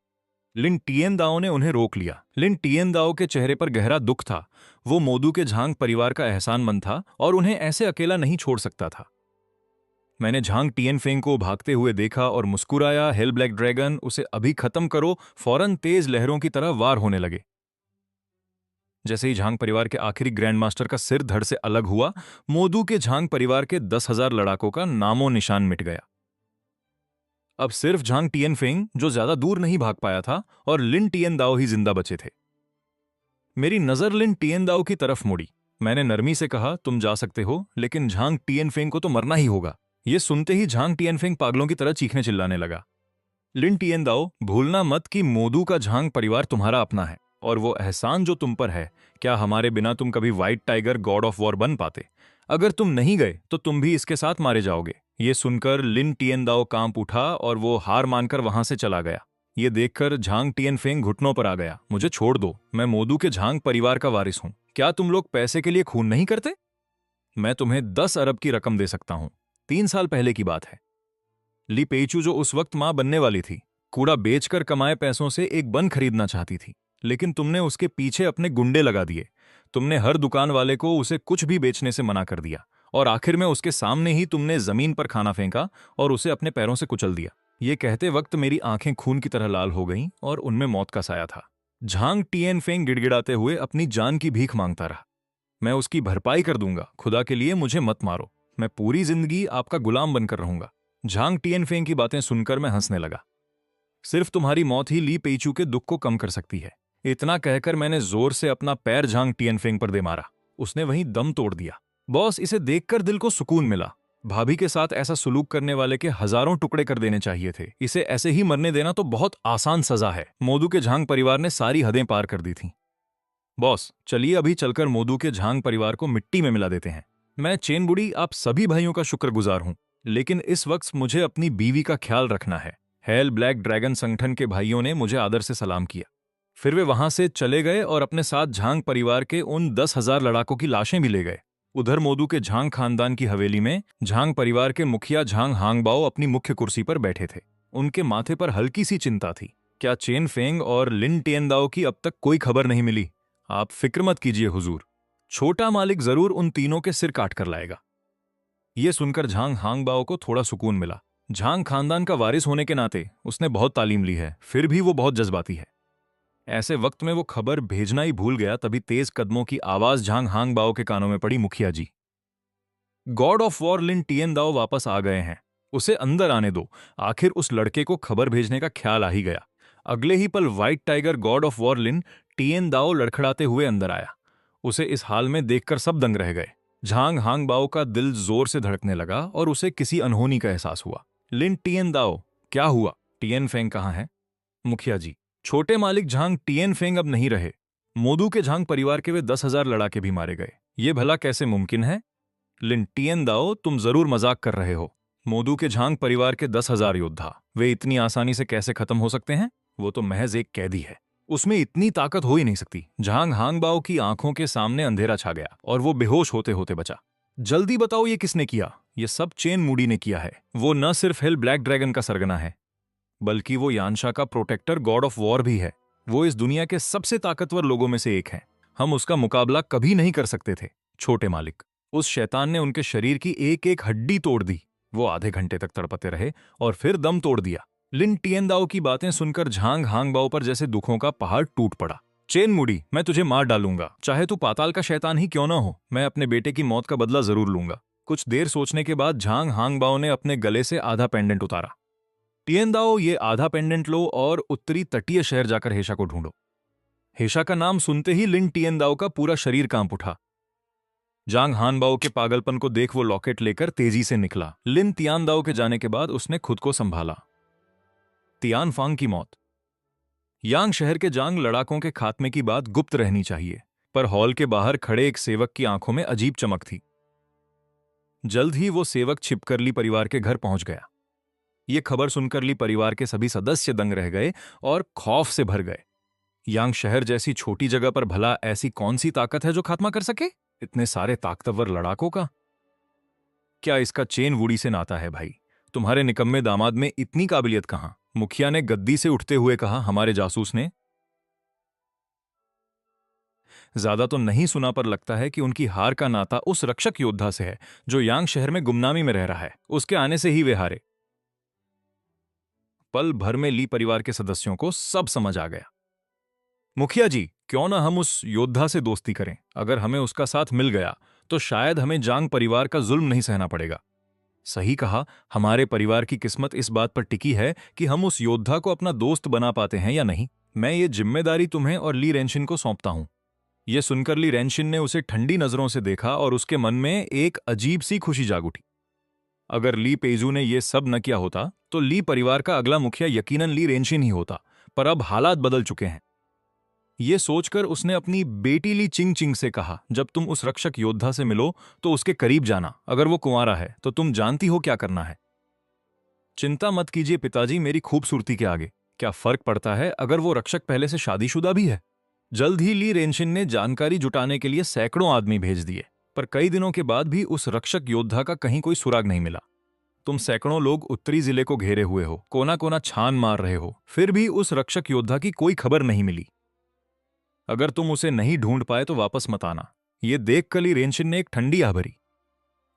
लिन टिएन दाओ ने उन्हें रोक लिया। लिन टिएन दाओ के चेहरे पर गहरा दुख था। वो मोदू के झांग परिवार का एहसानमंद था और उन्हें ऐसे अकेला नहीं छोड़ सकता था। मैंने झांग टिएन फेंग को भागते हुए देखा और मुस्कुराया। हेल ब्लैक ड्रैगन, उसे अभी खत्म करो। फौरन तेज लहरों की तरह वार होने लगे। जैसे ही झांग परिवार के आखिरी ग्रैंड मास्टर का सिर धड़ से अलग हुआ, मोदू के झांग परिवार के 10,000 लड़ाकों का नामो निशान मिट गया। अब सिर्फ झांग टिएन फेंग, जो ज्यादा दूर नहीं भाग पाया था, और लिन टिएन दाओ ही जिंदा बचे थे। मेरी नजर लिन टिएन दाओ की तरफ मुड़ी। मैंने नरमी से कहा, तुम जा सकते हो, लेकिन झांग टिएन फेंग को तो मरना ही होगा। ये सुनते ही झांग टिएन फेंग पागलों की तरह चीखने चिल्लाने लगा। लिन टिएन दाओ, भूलना मत कि मोदू का झांग परिवार तुम्हारा अपना है, और वो एहसान जो तुम पर है, क्या हमारे बिना तुम कभी white tiger god of war बन पाते? अगर तुम नहीं गए तो तुम भी इसके साथ मारे जाओगे। ये सुनकर लिन टिएन दाओ कांप उठा और वो हार मानकर वहां से चला गया। ये देखकर झांग टिएन फेंग घुटनों पर आ गया। मुझे छोड़ दो, मैं मोदू के झांग परिवार का वारिस हूं। क्या तुम लोग पैसे के लिए खून नहीं करते? मैं तुम्हें 10 अरब की रकम दे सकता हूं। 3 साल पहले की बात है। ली पेइचू, जो उस वक्त मां बनने वाली थी, कूड़ा बेचकर कमाए पैसों से एक बन खरीदना चाहती थी, लेकिन तुमने उसके पीछे अपने गुंडे लगा दिए। तुमने हर दुकान वाले को उसे कुछ भी बेचने से मना कर दिया, और आखिर में उसके सामने ही तुमने जमीन पर खाना फेंका और उसे अपने पैरों से कुचल दिया। ये कहते वक्त मेरी आंखें खून की तरह लाल हो गईं और उनमें मौत का साया था। झांग टिएन फेंग गिड़गिड़ाते हुए अपनी जान की भीख मांगता रहा। मैं उसकी भरपाई कर दूंगा, खुदा के लिए मुझे मत मारो। मैं पूरी जिंदगी आपका गुलाम बनकर रहूंगा। झांग टिएन फेंग की बातें सुनकर मैं हंसने लगा। सिर्फ तुम्हारी मौत ही ली पेइचू के दुख को कम कर सकती है। इतना कहकर मैंने जोर से अपना पैर झांग टिएन फेंग पर दे मारा। उसने वहीं दम तोड़ दिया। बॉस, इसे देखकर दिल को सुकून मिला। भाभी के साथ ऐसा सुलूक करने वाले के हजारों टुकड़े कर देने चाहिए थे। इसे ऐसे ही मरने देना तो बहुत आसान सजा है। मोदू के झांग परिवार ने सारी हदें पार कर दी थीं। बॉस, चलिए अभी चलकर मोदू के झांग परिवार को मिट्टी में मिला देते हैं। मैं चेन बुड़ी आप सभी भाइयों का शुक्रगुजार हूं, लेकिन इस वक्त मुझे अपनी बीवी का ख्याल रखना है। हेल ब्लैक ड्रैगन संगठन के भाइयों ने मुझे आदर से सलाम किया। फिर वे वहां से चले गए और अपने साथ झांग परिवार के उन 10,000 लड़ाकों की लाशें भी ले गए। उधर मोदू के झांग खानदान की हवेली में झांग परिवार के मुखिया झांग हांगबाओ अपनी मुख्य कुर्सी पर बैठे थे। उनके माथे पर हल्की सी चिंता थी। क्या चेन फेंग और लिन टिएन दाओ की अब तक कोई खबर नहीं मिली? आप फिक्र मत कीजिए हुजूर, छोटा मालिक जरूर उन तीनों के सिर काट कर लाएगा। यह सुनकर झांग हांगबाओ को थोड़ा सुकून मिला। झांग खानदान का वारिस होने के नाते उसने बहुत तालीम ली है, फिर भी वो बहुत जज्बाती है। ऐसे वक्त में वो खबर भेजना ही भूल गया। तभी तेज कदमों की आवाज झांग हांगबाओ के कानों में पड़ी। मुखिया ji, god of war Lin TN दाओ वापस आ गए हैं। उसे अंदर आने दो। आखिर उस लड़के को खबर भेजने का ख्याल आ ही गया। अगले ही पल white tiger god of war Lin TN Dao लड़खड़ाते हुए अंदर आया। उसे इस हाल में देखकर सब दंग रह गए। झांग हांगबाओ का दिल जोर से धड़कने लगा और उसे किसी अनहोनी का एहसास हुआ। लिन टिएन दाओ, क्या हुआ? टिएन फेंग कहाँ है? मुखिया जी, छोटे मालिक झांग टिएन फेंग अब नहीं रहे। मोदू के झांग परिवार के वे 10,000 लड़ाके भी मारे गए। ये भला कैसे मुमकिन है? लिन टिएन दाओ, तुम जरूर मजाक कर रहे हो। मोदू के झांग परिवार के 10,000 योद्धा, वे इतनी आसानी से कैसे खत्म हो सकते हैं? वो तो महज एक कैदी है, उसमें इतनी ताकत हो ही नहीं सकती। झांग हांगबाओ की आंखों के सामने अंधेरा छा गया और वो बेहोश होते होते बचा। जल्दी बताओ, ये किसने किया? ये सब चेन मूडी ने किया है। वो न सिर्फ हेल ब्लैक ड्रैगन का सरगना है, बल्कि वो यानशा का प्रोटेक्टर गॉड ऑफ वॉर भी है। वो इस दुनिया के सबसे ताकतवर लोगों में से एक है। हम उसका मुकाबला कभी नहीं कर सकते थे। छोटे मालिक, उस शैतान ने उनके शरीर की एक एक हड्डी तोड़ दी। वो आधे घंटे तक तड़पते रहे और फिर दम तोड़ दिया। लिन टिएन दाओ की बातें सुनकर झांग हांगबाओ पर जैसे दुखों का पहाड़ टूट पड़ा। चेन मुड़ी, मैं तुझे मार डालूंगा, चाहे तू पाताल का शैतान ही क्यों ना हो। मैं अपने बेटे की मौत का बदला जरूर लूंगा। कुछ देर सोचने के बाद झांग हांगबाओ ने अपने गले से आधा पेंडेंट उतारा। टिएनदाओ, ये आधा पेंडेंट लो और उत्तरी तटीय शहर जाकर हेशा को ढूंढो। हेशा का नाम सुनते ही लिन टिएनदाओ का पूरा शरीर कांप उठा। जांग हानबाओ के पागलपन को देख वो लॉकेट लेकर तेजी से निकला। लिन तियानदाओ के जाने के बाद उसने खुद को संभाला। तियानफांग की मौत। यांग शहर के जांग लड़ाकों के खात्मे की बात गुप्त रहनी चाहिए, पर हॉल के बाहर खड़े एक सेवक की आंखों में अजीब चमक थी। जल्द ही वो सेवक छिपकर ली परिवार के घर पहुंच गया। ये खबर सुनकर ली परिवार के सभी सदस्य दंग रह गए और खौफ से भर गए। यांग शहर जैसी छोटी जगह पर भला ऐसी कौन सी ताकत है जो खात्मा कर सके? इतने सारे ताकतवर लड़ाकों का क्या इसका चेन वुडी से नाता है भाई? तुम्हारे निकम्मे दामाद में इतनी काबिलियत कहां? मुखिया ने गद्दी से उठते हुए कहा। हमारे जासूस ने ज्यादा तो नहीं सुना, पर लगता है कि उनकी हार का नाता उस रक्षक योद्धा से है जो यांग शहर में गुमनामी में रह रहा है। उसके आने से ही वे हारे। पल भर में ली परिवार के सदस्यों को सब समझ आ गया। मुखिया जी, क्यों ना हम उस योद्धा से दोस्ती करें? अगर हमें उसका साथ मिल गया तो शायद हमें जांग परिवार का जुल्म नहीं सहना पड़ेगा। सही कहा। हमारे परिवार की किस्मत इस बात पर टिकी है कि हम उस योद्धा को अपना दोस्त बना पाते हैं या नहीं। मैं ये जिम्मेदारी तुम्हें और ली रेंशिन को सौंपता हूं। यह सुनकर ली रेंशिन ने उसे ठंडी नजरों से देखा और उसके मन में एक अजीब सी खुशी जाग उठी। अगर ली पेजू ने यह सब न किया होता तो ली परिवार का अगला मुखिया यकीनन ली रेंशिन ही होता, पर अब हालात बदल चुके हैं। ये सोचकर उसने अपनी बेटी ली चिंग चिंग से कहा, जब तुम उस रक्षक योद्धा से मिलो तो उसके करीब जाना। अगर वो कुंवारा है तो तुम जानती हो क्या करना है। चिंता मत कीजिए पिताजी, मेरी खूबसूरती के आगे क्या फर्क पड़ता है अगर वो रक्षक पहले से शादीशुदा भी है। जल्द ही ली रेंशिन ने जानकारी जुटाने के लिए सैकड़ों आदमी भेज दिए, पर कई दिनों के बाद भी उस रक्षक योद्धा का कहीं कोई सुराग नहीं मिला। तुम सैकड़ों लोग उत्तरी जिले को घेरे हुए हो, कोना कोना छान मार रहे हो, फिर भी उस रक्षक योद्धा की कोई खबर नहीं मिली। अगर तुम उसे नहीं ढूंढ पाए तो वापस मत आना। यह देखकर ली रेंशिन ने एक ठंडी आह भरी।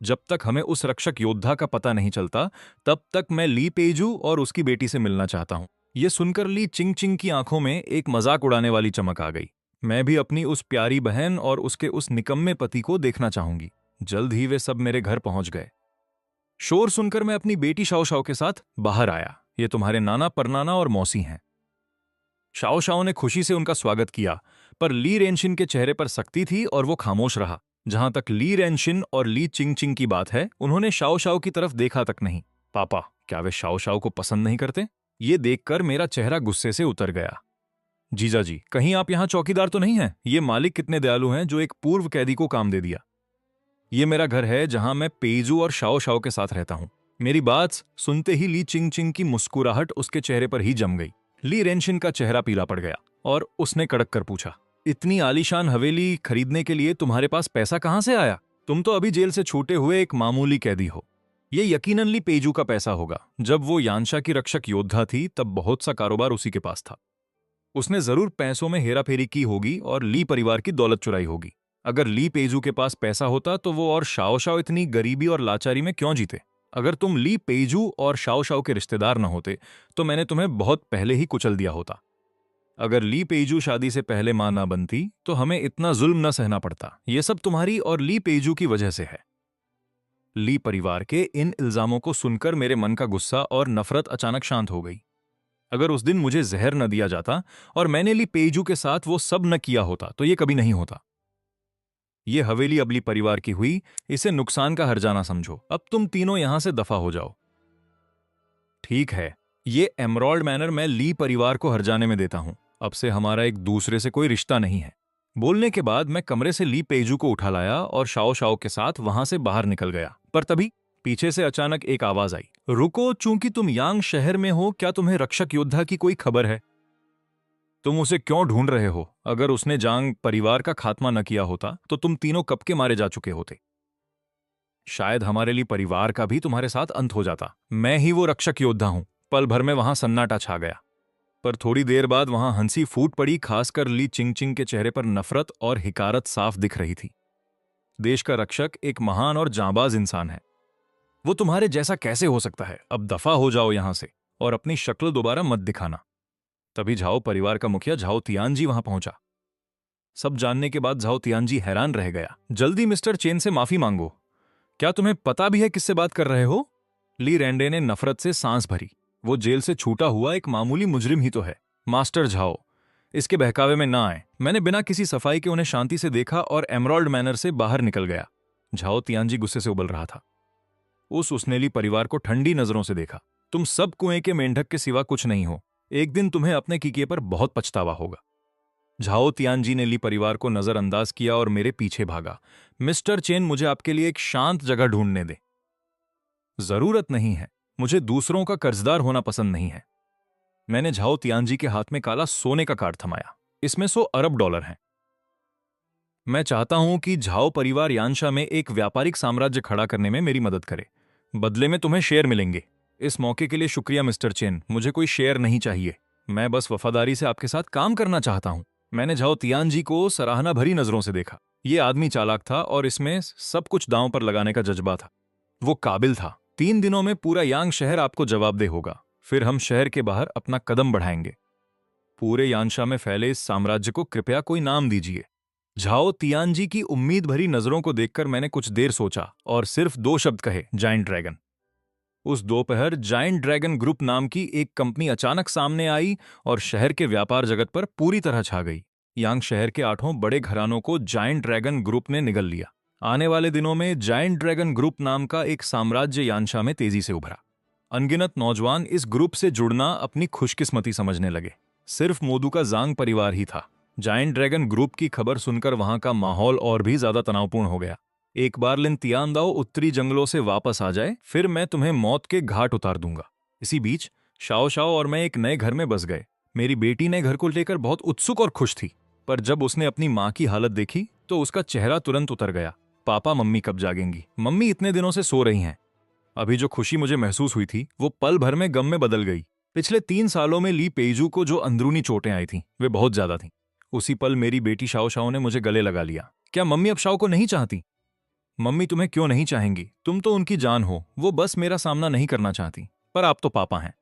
जब तक हमें उस रक्षक योद्धा का पता नहीं चलता तब तक मैं ली पेजू और उसकी बेटी से मिलना चाहता हूं। यह सुनकर ली चिंग चिंग की आंखों में एक मजाक उड़ाने वाली चमक आ गई। मैं भी अपनी उस प्यारी बहन और उसके उस निकम्मे पति को देखना चाहूंगी। जल्द ही वे सब मेरे घर पहुंच गए। शोर सुनकर मैं अपनी बेटी शाओ शाओ के साथ बाहर आया। ये तुम्हारे नाना, परनाना और मौसी हैं। शाओ शाओ ने खुशी से उनका स्वागत किया, पर ली रेंशिन के चेहरे पर सख्ती थी और वो खामोश रहा। जहां तक ली रेंशिन और ली चिंग चिंग की बात है, उन्होंने शाओ शाओ की तरफ देखा तक नहीं। पापा, क्या वे शाओ शाओ को पसंद नहीं करते? ये देखकर मेरा चेहरा गुस्से से उतर गया। जीजा जी, कहीं आप यहां चौकीदार तो नहीं हैं? ये मालिक कितने दयालु हैं जो एक पूर्व कैदी को काम दे दिया। ये मेरा घर है जहां मैं पेजू और शाओ शाओ के साथ रहता हूं। मेरी बात सुनते ही ली चिंग चिंग की मुस्कुराहट उसके चेहरे पर ही जम गई। ली रेंशिन का चेहरा पीला पड़ गया और उसने कड़क कर पूछा, इतनी आलीशान हवेली खरीदने के लिए तुम्हारे पास पैसा कहां से आया? तुम तो अभी जेल से छूटे हुए एक मामूली कैदी हो। ये यकीनन ली पेजू का पैसा होगा। जब वो यानशा की रक्षक योद्धा थी तब बहुत सा कारोबार उसी के पास था। उसने जरूर पैसों में हेराफेरी की होगी और ली परिवार की दौलत चुराई होगी। अगर ली पेजू के पास पैसा होता तो वो और शाओ शाओ इतनी गरीबी और लाचारी में क्यों जीते? अगर तुम ली पेजू और शाओ शाओ के रिश्तेदार न होते तो मैंने तुम्हें बहुत पहले ही कुचल दिया होता। अगर ली पेजू शादी से पहले मां ना बनती तो हमें इतना जुल्म न सहना पड़ता। यह सब तुम्हारी और ली पेजू की वजह से है। ली परिवार के इन इल्जामों को सुनकर मेरे मन का गुस्सा और नफरत अचानक शांत हो गई। अगर उस दिन मुझे जहर न दिया जाता और मैंने ली पेजू के साथ वो सब न किया होता तो ये कभी नहीं होता। ये हवेली अब ली परिवार की हुई, इसे नुकसान का हर्जाना समझो। अब तुम तीनों यहां से दफा हो जाओ। ठीक है, ये एमरॉल्ड मैनर मैं ली परिवार को हर्जाने में देता हूं। अब से हमारा एक दूसरे से कोई रिश्ता नहीं है। बोलने के बाद मैं कमरे से ली पेजू को उठा लाया और शाओ शाओ के साथ वहां से बाहर निकल गया। पर तभी पीछे से अचानक एक आवाज आई, रुको, चूंकि तुम यांग शहर में हो, क्या तुम्हें रक्षक योद्धा की कोई खबर है? तुम उसे क्यों ढूंढ रहे हो? अगर उसने जांग परिवार का खात्मा न किया होता तो तुम तीनों कब के मारे जा चुके होते। शायद हमारे लिए परिवार का भी तुम्हारे साथ अंत हो जाता। मैं ही वो रक्षक योद्धा हूं। पल भर में वहां सन्नाटा छा गया, पर थोड़ी देर बाद वहां हंसी फूट पड़ी। खासकर ली चिंग चिंग के चेहरे पर नफरत और हिकारत साफ दिख रही थी। देश का रक्षक एक महान और जांबाज इंसान है। वो तुम्हारे जैसा कैसे हो सकता है? अब दफा हो जाओ यहां से और अपनी शक्ल दोबारा मत दिखाना। तभी झाओ परिवार का मुखिया झाओ तियानजी वहां पहुंचा। सब जानने के बाद झाओ तियानजी हैरान रह गया। जल्दी मिस्टर चेन से माफी मांगो। क्या तुम्हें पता भी है किससे बात कर रहे हो? ली रैंडे ने नफरत से सांस भरी। वो जेल से छूटा हुआ एक मामूली मुजरिम ही तो है। मास्टर झाओ, इसके बहकावे में ना आए। मैंने बिना किसी सफाई के उन्हें शांति से देखा और एमराल्ड मैनर से बाहर निकल गया। झाओ तियानजी गुस्से से उबल रहा था। उस उसनेली परिवार को ठंडी नजरों से देखा। तुम सब कुएं के मेंढक के सिवा कुछ नहीं हो। एक दिन तुम्हें अपने किए पर बहुत पछतावा होगा। झाओ तियानजी ने ली परिवार को नजरअंदाज किया और मेरे पीछे भागा। मिस्टर चेन, मुझे आपके लिए एक शांत जगह ढूंढने दे। जरूरत नहीं है। मुझे दूसरों का कर्जदार होना पसंद नहीं है। मैंने झाओ तियानजी के हाथ में काला सोने का कार्ड थमाया। इसमें $100 अरब हैं। मैं चाहता हूं कि झाओ परिवार यानशा में एक व्यापारिक साम्राज्य खड़ा करने में मेरी मदद करे। बदले में तुम्हें शेयर मिलेंगे। इस मौके के लिए शुक्रिया मिस्टर चेन, मुझे कोई शेयर नहीं चाहिए। मैं बस वफादारी से आपके साथ काम करना चाहता हूं। मैंने झाओ तियानजी को सराहना भरी नजरों से देखा। ये आदमी चालाक था और इसमें सब कुछ दांव पर लगाने का जज्बा था। वो काबिल था। 3 दिनों में पूरा यांग शहर आपको जवाबदेह होगा। फिर हम शहर के बाहर अपना कदम बढ़ाएंगे। पूरे यानशा में फैले इस साम्राज्य को कृपया कोई नाम दीजिए। झाओ तियानजी की उम्मीद भरी नजरों को देखकर मैंने कुछ देर सोचा और सिर्फ 2 शब्द कहे, जायंट ड्रैगन। उस दोपहर जायंट ड्रैगन ग्रुप नाम की एक कंपनी अचानक सामने आई और शहर के व्यापार जगत पर पूरी तरह छा गई। यांग शहर के 8 बड़े घरानों को जायंट ड्रैगन ग्रुप ने निगल लिया। आने वाले दिनों में जायंट ड्रैगन ग्रुप नाम का एक साम्राज्य यानशा में तेजी से उभरा। अनगिनत नौजवान इस ग्रुप से जुड़ना अपनी खुशकिस्मती समझने लगे। सिर्फ मोदू का जांग परिवार ही था। जायंट ड्रैगन ग्रुप की खबर सुनकर वहां का माहौल और भी ज्यादा तनावपूर्ण हो गया। एक बार लिन तियानदाओ उत्तरी जंगलों से वापस आ जाए, फिर मैं तुम्हें मौत के घाट उतार दूंगा। इसी बीच शाओ शाओ और मैं एक नए घर में बस गए। मेरी बेटी ने घर को लेकर बहुत उत्सुक और खुश थी, पर जब उसने अपनी माँ की हालत देखी तो उसका चेहरा तुरंत उतर गया। पापा मम्मी कब जागेंगी? मम्मी इतने दिनों से सो रही हैं। अभी जो खुशी मुझे महसूस हुई थी वो पल भर में गम में बदल गई। पिछले 3 सालों में ली पेइजू को जो अंदरूनी चोटें आई थीं वे बहुत ज्यादा थीं। उसी पल मेरी बेटी शाओ शाओ ने मुझे गले लगा लिया। क्या मम्मी अब शाओ को नहीं चाहती? मम्मी तुम्हें क्यों नहीं चाहेंगी? तुम तो उनकी जान हो। वो बस मेरा सामना नहीं करना चाहती। पर आप तो पापा हैं।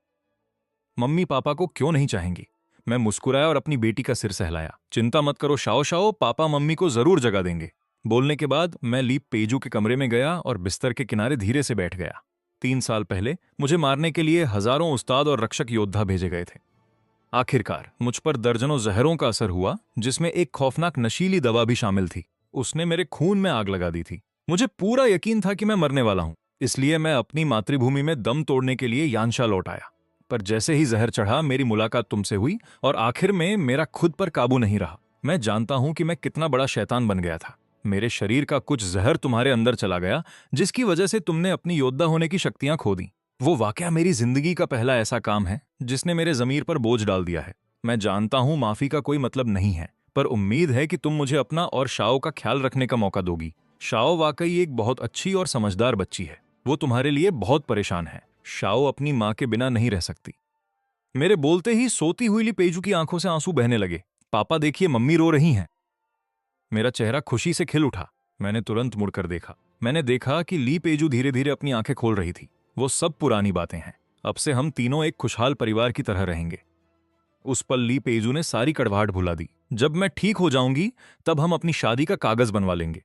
मम्मी पापा को क्यों नहीं चाहेंगी? मैं मुस्कुराया और अपनी बेटी का सिर सहलाया। चिंता मत करो शाओ शाओ, पापा मम्मी को जरूर जगा देंगे। बोलने के बाद मैं लीप पेजू के कमरे में गया और बिस्तर के किनारे धीरे से बैठ गया। 3 साल पहले मुझे मारने के लिए हजारों उस्ताद और रक्षक योद्धा भेजे गए थे। आखिरकार मुझ पर दर्जनों जहरों का असर हुआ, जिसमें एक खौफनाक नशीली दवा भी शामिल थी। उसने मेरे खून में आग लगा दी थी। मुझे पूरा यकीन था कि मैं मरने वाला हूं। इसलिए मैं अपनी मातृभूमि में दम तोड़ने के लिए यानशा लौट आया। पर जैसे ही जहर चढ़ा, मेरी मुलाकात तुमसे हुई और आखिर में मेरा खुद पर काबू नहीं रहा। मैं जानता हूं कि मैं कितना बड़ा शैतान बन गया था। मेरे शरीर का कुछ जहर तुम्हारे अंदर चला गया, जिसकी वजह से तुमने अपनी योद्धा होने की शक्तियां खो दी। वो वाकया मेरी जिंदगी का पहला ऐसा काम है जिसने मेरे जमीर पर बोझ डाल दिया है। मैं जानता हूं माफी का कोई मतलब नहीं है, पर उम्मीद है कि तुम मुझे अपना और शाओ का ख्याल रखने का मौका दोगी। शाओ वाकई एक बहुत अच्छी और समझदार बच्ची है। वो तुम्हारे लिए बहुत परेशान है। शाओ अपनी माँ के बिना नहीं रह सकती। मेरे बोलते ही सोती हुई ली पेजू की आंखों से आंसू बहने लगे। पापा देखिए, मम्मी रो रही हैं। मेरा चेहरा खुशी से खिल उठा। मैंने तुरंत मुड़कर देखा। मैंने देखा कि ली पेजू धीरे धीरे अपनी आंखें खोल रही थी। वो सब पुरानी बातें हैं। अब से हम तीनों एक खुशहाल परिवार की तरह रहेंगे। उस पल ली पेजू ने सारी कड़वाहट भुला दी। जब मैं ठीक हो जाऊंगी तब हम अपनी शादी का कागज बनवा लेंगे।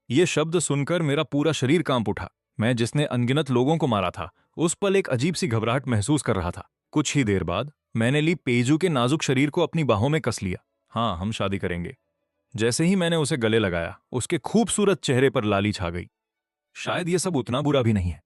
ये शब्द सुनकर मेरा पूरा शरीर कांप उठा। मैं जिसने अनगिनत लोगों को मारा था, उस पल एक अजीब सी घबराहट महसूस कर रहा था। कुछ ही देर बाद मैंने ली पेजू के नाजुक शरीर को अपनी बाहों में कस लिया। हाँ, हम शादी करेंगे। जैसे ही मैंने उसे गले लगाया, उसके खूबसूरत चेहरे पर लाली छा गई। शायद ये सब उतना बुरा भी नहीं है।